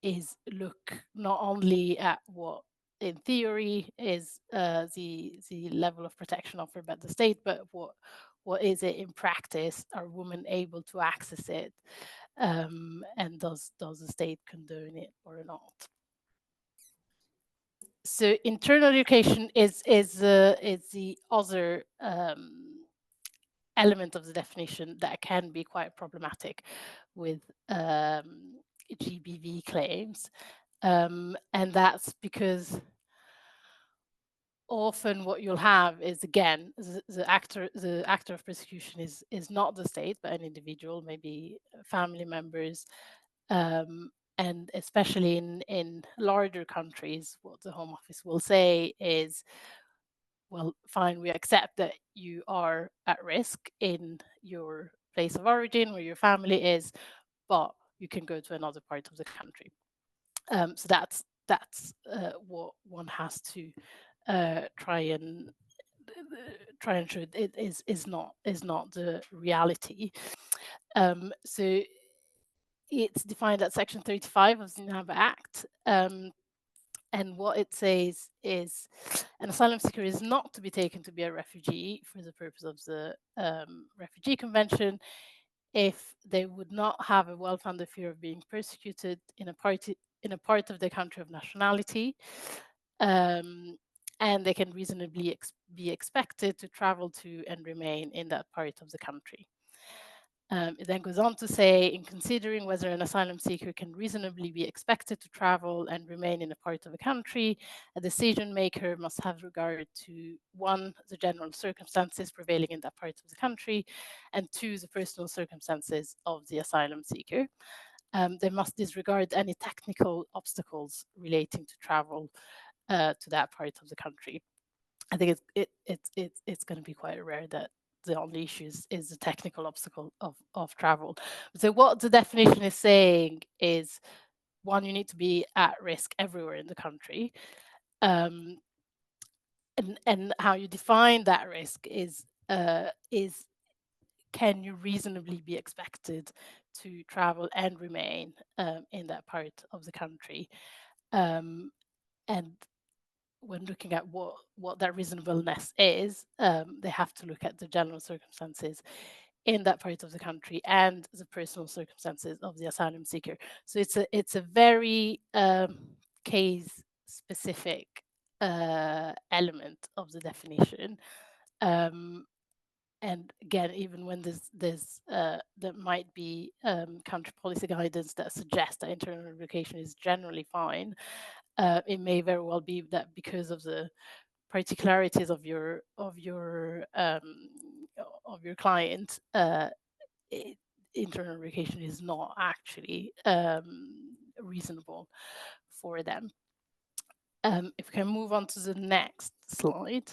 is look not only at what in theory is the level of protection offered by the state, but what is it in practice? Are women able to access it? And does the state condone it or not? So internal education is the other element of the definition that can be quite problematic with GBV claims. And that's because often what you'll have is, again, the actor of persecution is not the state, but an individual, maybe family members. And especially in larger countries, what the Home Office will say is, well, fine, we accept that you are at risk in your place of origin where your family is, but you can go to another part of the country. So that's what one has to try and show it is not the reality. So it's defined at Section 35 of the NAB Act. And what it says is an asylum seeker is not to be taken to be a refugee for the purpose of the Refugee Convention if they would not have a well-founded fear of being persecuted in a part of the country of nationality, and they can reasonably be expected to travel to and remain in that part of the country. It then goes on to say, in considering whether an asylum seeker can reasonably be expected to travel and remain in a part of a country, a decision maker must have regard to, one, the general circumstances prevailing in that part of the country, and two, the personal circumstances of the asylum seeker. They must disregard any technical obstacles relating to travel to that part of the country. I think it's going to be quite rare that the only issue is the technical obstacle of travel. So what the definition is saying is, one, you need to be at risk everywhere in the country. And how you define that risk is can you reasonably be expected to travel and remain in that part of the country? And when looking at what that reasonableness is, they have to look at the general circumstances in that part of the country and the personal circumstances of the asylum seeker. So it's a very case specific element of the definition. And again, even when there might be country policy guidance that suggests that internal relocation is generally fine, it may very well be that because of the particularities of your client, internal relocation is not actually reasonable for them. If we can move on to the next slide.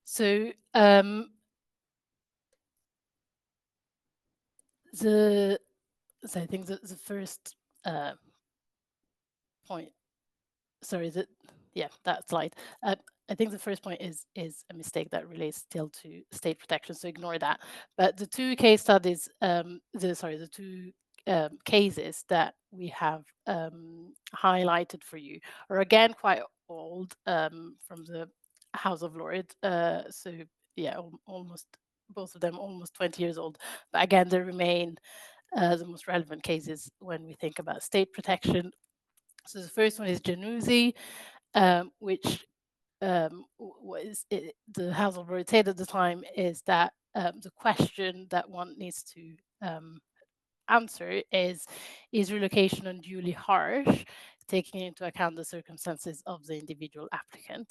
So I think the first point, sorry, that slide. I think the first point is a mistake that relates still to state protection, so ignore that. But the two case studies, the two cases that we have highlighted for you are again quite old, from the House of Lords. So yeah, almost both of them almost 20 years old. But again, they remain the most relevant cases when we think about state protection. So the first one is Januzzi, which the House of Lords said at the time is that the question that one needs to answer is relocation unduly harsh, taking into account the circumstances of the individual applicant?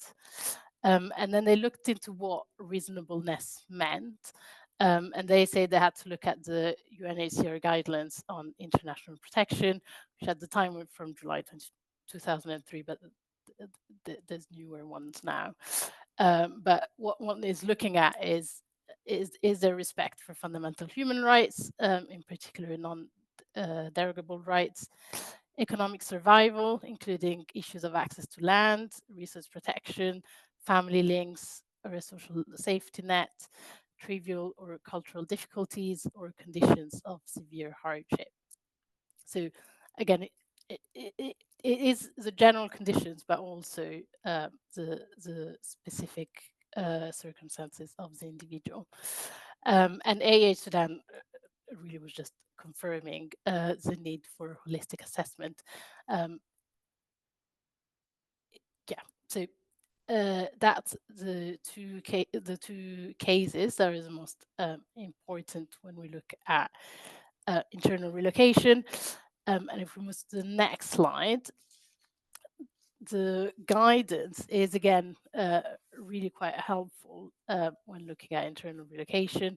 And then they looked into what reasonableness meant. And they say they had to look at the UNHCR guidelines on international protection, which at the time were from July 2003, but there's newer ones now. But what one is looking at is there respect for fundamental human rights, in particular non-derogable rights, economic survival, including issues of access to land, resource protection, family links, or a social safety net, trivial or cultural difficulties, or conditions of severe hardship. So again, it is the general conditions, but also the specific circumstances of the individual. And AA Sudan really was just confirming the need for holistic assessment. Yeah, so that's the two cases that are the most important when we look at internal relocation. And if we move to the next slide, the guidance is again really quite helpful when looking at internal relocation.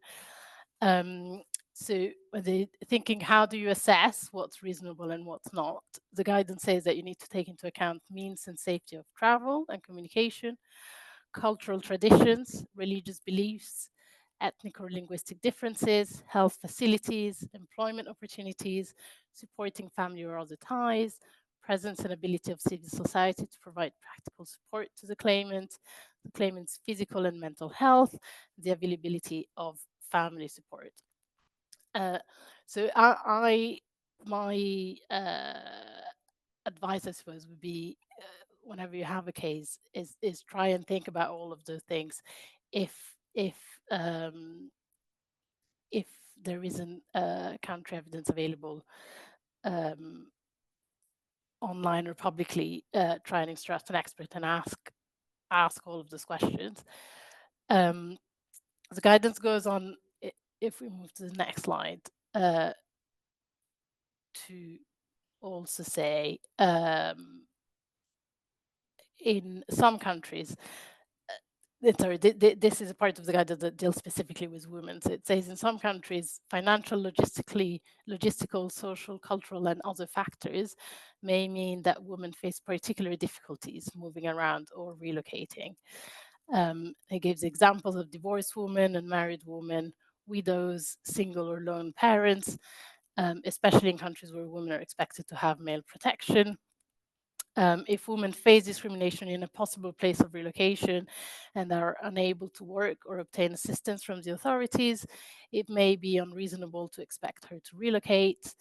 So when they're thinking, how do you assess what's reasonable and what's not? The guidance says that you need to take into account means and safety of travel and communication, cultural traditions, religious beliefs, ethnic or linguistic differences, health facilities, employment opportunities, supporting family or other ties, presence and ability of civil society to provide practical support to the claimant's physical and mental health, the availability of family support. So my advice, I suppose, would be whenever you have a case, is try and think about all of those things. If if um, if there isn't counter evidence available online or publicly, try and instruct an expert and ask all of those questions. The guidance goes on, if we move to the next slide, to also say in some countries, sorry, this is a part of the guide that deals specifically with women. So it says in some countries, financial, logistical, social, cultural, and other factors may mean that women face particular difficulties moving around or relocating. It gives examples of divorced women and married women, widows, single or lone parents, especially in countries where women are expected to have male protection. If women face discrimination in a possible place of relocation and are unable to work or obtain assistance from the authorities, it may be unreasonable to expect her to relocate.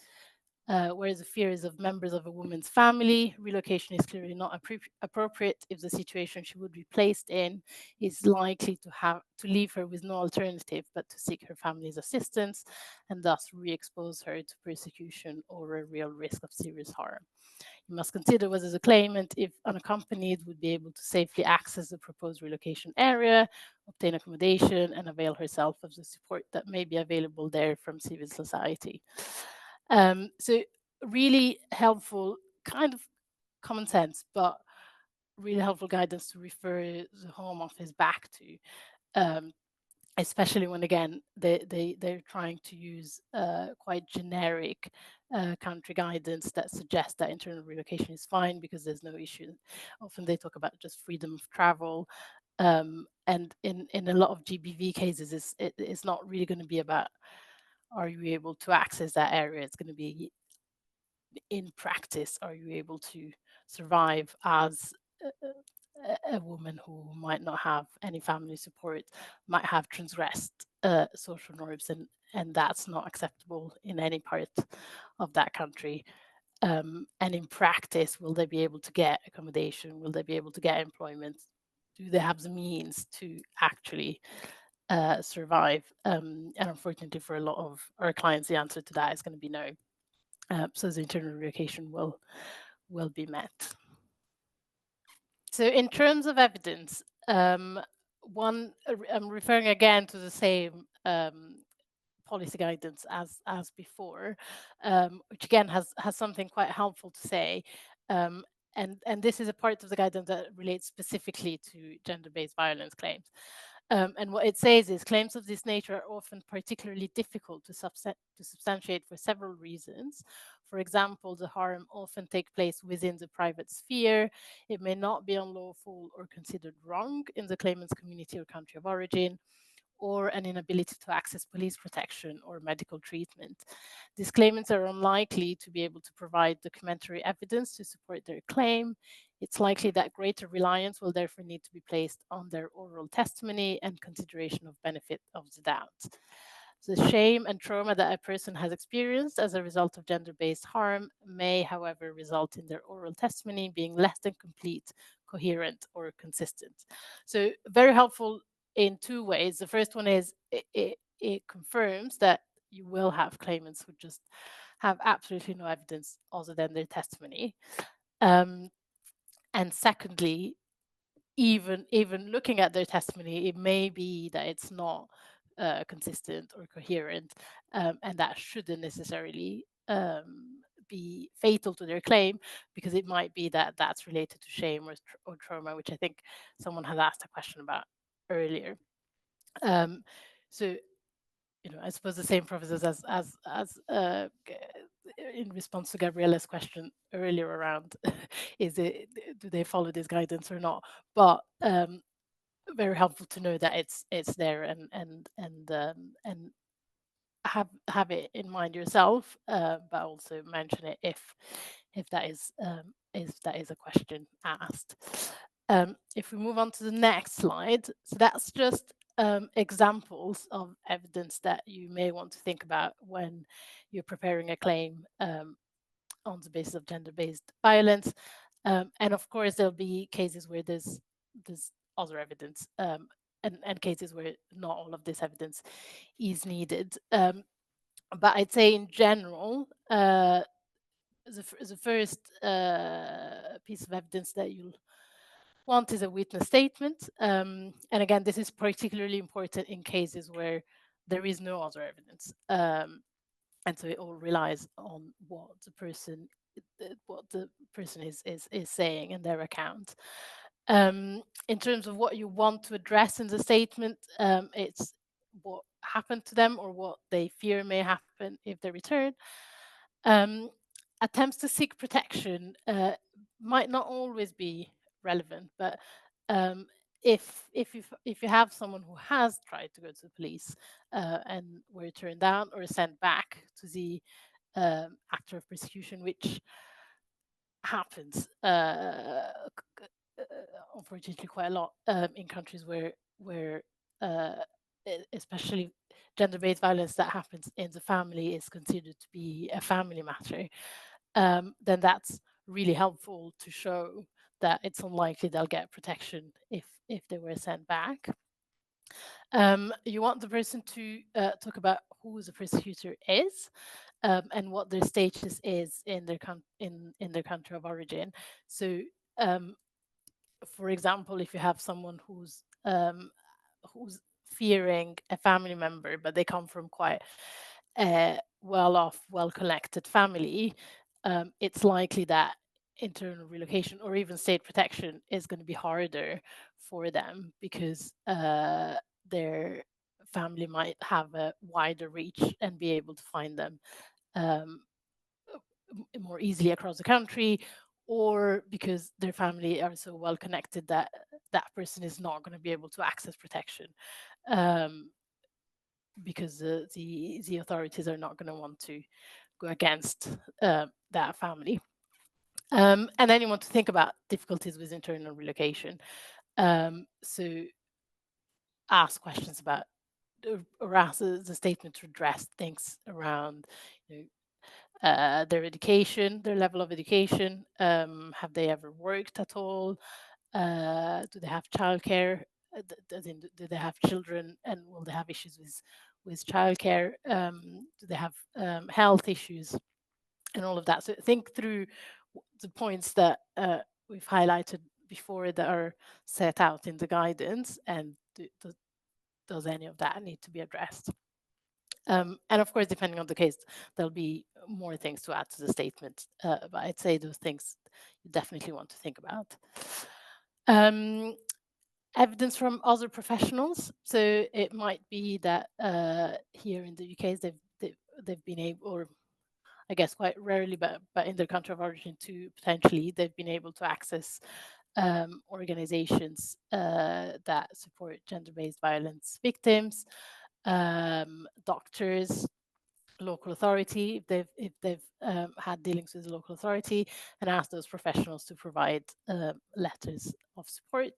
Whereas the fears of members of a woman's family, relocation is clearly not appropriate if the situation she would be placed in is likely to leave her with no alternative but to seek her family's assistance and thus re-expose her to persecution or a real risk of serious harm. You must consider whether the claimant, if unaccompanied, would be able to safely access the proposed relocation area, obtain accommodation, and avail herself of the support that may be available there from civil society. So really helpful, kind of common sense, but really helpful guidance to refer the Home Office back to. Especially when, again, they're trying to use quite generic country guidance that suggests that internal relocation is fine because there's no issue. Often they talk about just freedom of travel. And in a lot of GBV cases, it's not really going to be about are you able to access that area. It's going to be in practice, are you able to survive as a woman who might not have any family support, might have transgressed social norms, and that's not acceptable in any part of that country. And in practice, will they be able to get accommodation? Will they be able to get employment? Do they have the means to actually survive? And unfortunately, for a lot of our clients, the answer to that is going to be no. So the internal relocation will be met. So in terms of evidence, one, I'm referring again to the same policy guidance as before, which again has something quite helpful to say. And this is a part of the guidance that relates specifically to gender-based violence claims. And what it says is claims of this nature are often particularly difficult to substantiate for several reasons. For example, the harm often takes place within the private sphere. It may not be unlawful or considered wrong in the claimant's community or country of origin, or an inability to access police protection or medical treatment. These claimants are unlikely to be able to provide documentary evidence to support their claim. It's likely that greater reliance will therefore need to be placed on their oral testimony and consideration of benefit of the doubt. The shame and trauma that a person has experienced as a result of gender-based harm may, however, result in their oral testimony being less than complete, coherent, or consistent. So very helpful in two ways. The first one is it confirms that you will have claimants who just have absolutely no evidence other than their testimony. And secondly, even looking at their testimony, it may be that it's not consistent or coherent, and that shouldn't necessarily be fatal to their claim, because it might be that that's related to shame or trauma, which I think someone had asked a question about earlier. So, I suppose the same process in response to Gabriella's question earlier around do they follow this guidance or not? But very helpful to know that it's there, and have it in mind yourself, but also mention it if that is a question asked. If we move on to the next slide, so that's just examples of evidence that you may want to think about when you're preparing a claim on the basis of gender-based violence. And of course, there'll be cases where there's other evidence, and cases where not all of this evidence is needed. But I'd say in general, the first piece of evidence that you'll want is a witness statement. And again, this is particularly important in cases where there is no other evidence. And so it all relies on what the person is saying in their account. In terms of what you want to address in the statement, it's what happened to them or what they fear may happen if they return. Attempts to seek protection might not always be relevant, but if you have someone who has tried to go to the police and were turned down or sent back to the actor of persecution, which happens unfortunately quite a lot in countries where especially gender-based violence that happens in the family is considered to be a family matter, then that's really helpful to show that it's unlikely they'll get protection if they were sent back. You want the person to talk about who the persecutor is, and what their status is in their in their country of origin. So, for example, if you have someone who's fearing a family member, but they come from quite a well-off, well-connected family, it's likely that internal relocation or even state protection is going to be harder for them, because their family might have a wider reach and be able to find them um, more easily across the country, or because their family are so well connected that that person is not going to be able to access protection, because the authorities are not going to want to go against that family. And then you want to think about difficulties with internal relocation. So ask questions about, or ask the statement to address things around, their education, their level of education. Have they ever worked at all? Do they have childcare? Do they have children, and will they have issues with childcare? Do they have health issues, and all of that? So think through the points that we've highlighted before that are set out in the guidance, and does any of that need to be addressed? And of course, depending on the case, there'll be more things to add to the statement, but I'd say those things you definitely want to think about. Evidence from other professionals. So it might be that here in the UK, they've been able, or I guess quite rarely, but in their country of origin too, potentially, they've been able to access organizations that support gender-based violence victims, doctors, local authority, if they've had dealings with the local authority, and ask those professionals to provide letters of support.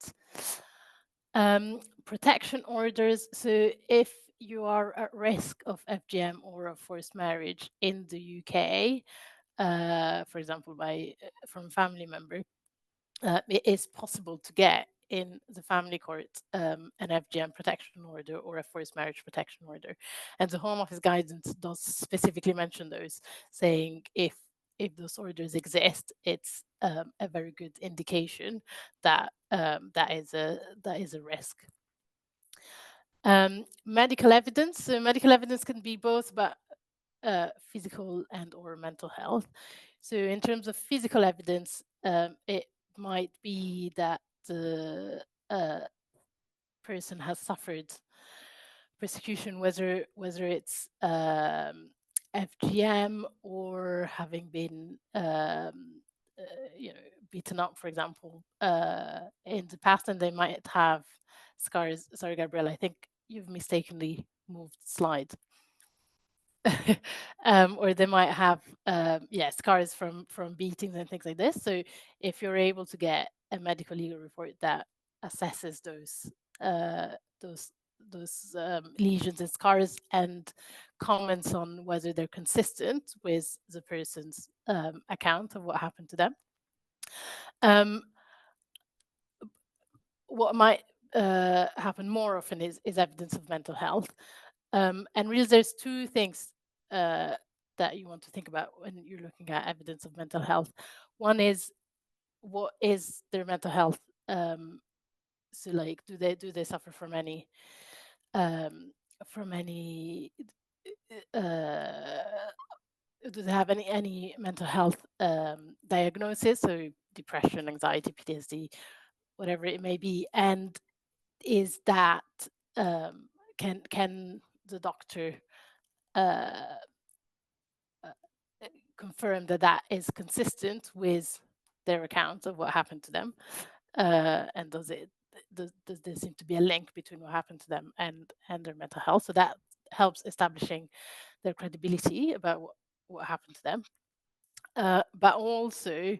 Protection orders. So if you are at risk of FGM or of forced marriage in the UK, for example, from a family member, it is possible to get in the family court an FGM protection order or a forced marriage protection order. And the Home Office guidance does specifically mention those, saying if those orders exist, it's a very good indication that that is a risk. Medical evidence. So medical evidence can be both, but physical and or mental health. So in terms of physical evidence, it might be that the person has suffered persecution, whether it's FGM or having been beaten up, for example, in the past, and they might have scars. Sorry, Gabrielle, I think you've mistakenly moved slide. Or they might have scars from beatings and things like this. So if you're able to get a medical legal report that assesses uh, those lesions and scars and comments on whether they're consistent with the person's account of what happened to them, what might happen more often is evidence of mental health. And really, there's two things that you want to think about when you're looking at evidence of mental health. One is, what is their mental health? So, like, do they suffer um, from any do they have any mental health diagnosis? So, depression, anxiety, PTSD, whatever it may be, and is that um, can the doctor uh, confirm that that is consistent with their account of what happened to them, and does there seem to be a link between what happened to them and their mental health? So that helps establishing their credibility about what happened to them. But also,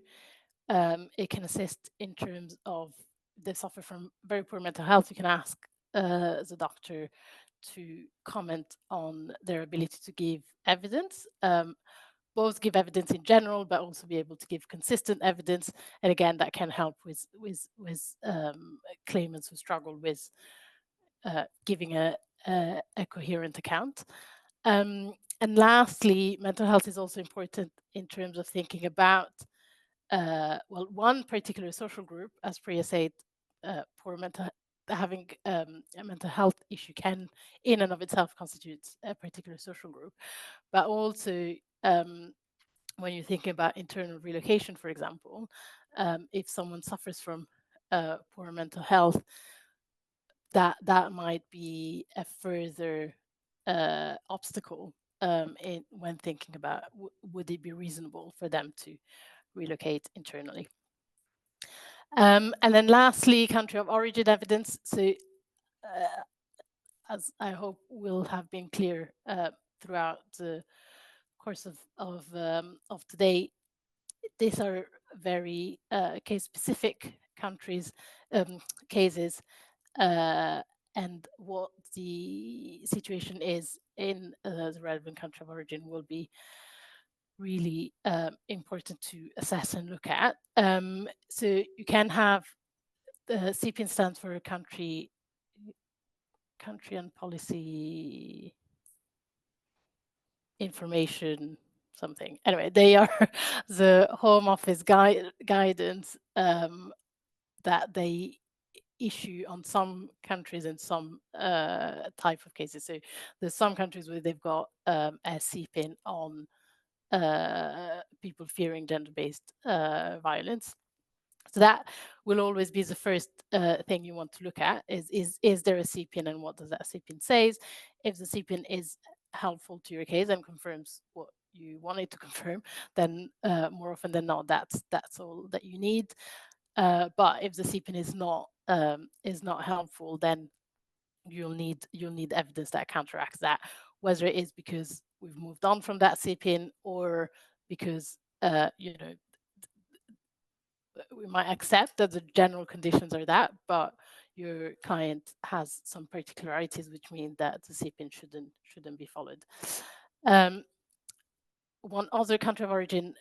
it can assist in terms of they suffer from very poor mental health. You can ask the doctor to comment on their ability to give evidence, both give evidence in general, but also be able to give consistent evidence. And again, that can help with claimants who struggle with giving a coherent account. And lastly, mental health is also important in terms of thinking about one particular social group, as PRIYA said, poor mental having a mental health issue can in and of itself constitutes a particular social group, but also when you're thinking about internal relocation, for example, if someone suffers from poor mental health, that might be a further obstacle when thinking about would it be reasonable for them to relocate internally. And then lastly, country of origin evidence. So as I hope will have been clear throughout the course of today, these are very case-specific cases, and what the situation is in the relevant country of origin will be really important to assess and look at. So you can have the CPIN stands for country and policy information something. Anyway, they are the Home Office guidance that they issue on some countries and some type of cases. So there's some countries where they've got a CPIN on people fearing gender-based violence. So that will always be the first thing you want to look at is there a CPIN and what does that CPIN say? If the CPIN is helpful to your case and confirms what you want it to confirm, then more often than not, that's all that you need. But if the CPIN is not helpful, then you'll need evidence that counteracts that, whether it is because we've moved on from that CPIN or because we might accept that the general conditions are that, but your client has some particularities which mean that the CPIN shouldn't be followed. One other country of origin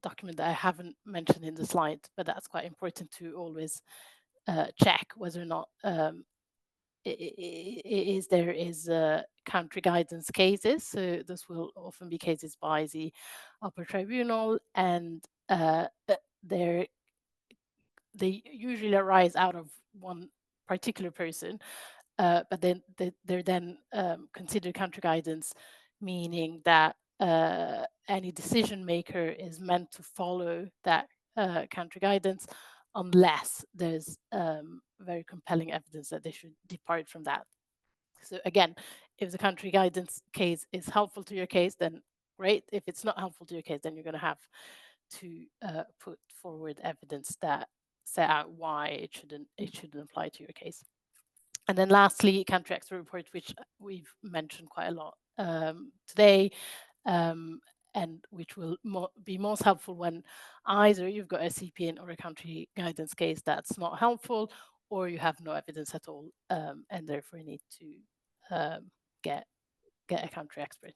document that I haven't mentioned in the slide, but that's quite important to always check whether or not there is country guidance cases. So this will often be cases by the upper tribunal, and they usually arise out of one particular person, but then they're then considered country guidance, meaning that any decision maker is meant to follow that country guidance unless there's very compelling evidence that they should depart from that. So again, if the country guidance case is helpful to your case, then great. If it's not helpful to your case, then you're going to have to put forward evidence that set out why it shouldn't apply to your case. And then lastly, country expert report, which we've mentioned quite a lot today, and which will be most helpful when either you've got a CPN or a country guidance case that's not helpful, or you have no evidence at all, and therefore you need to get a country expert.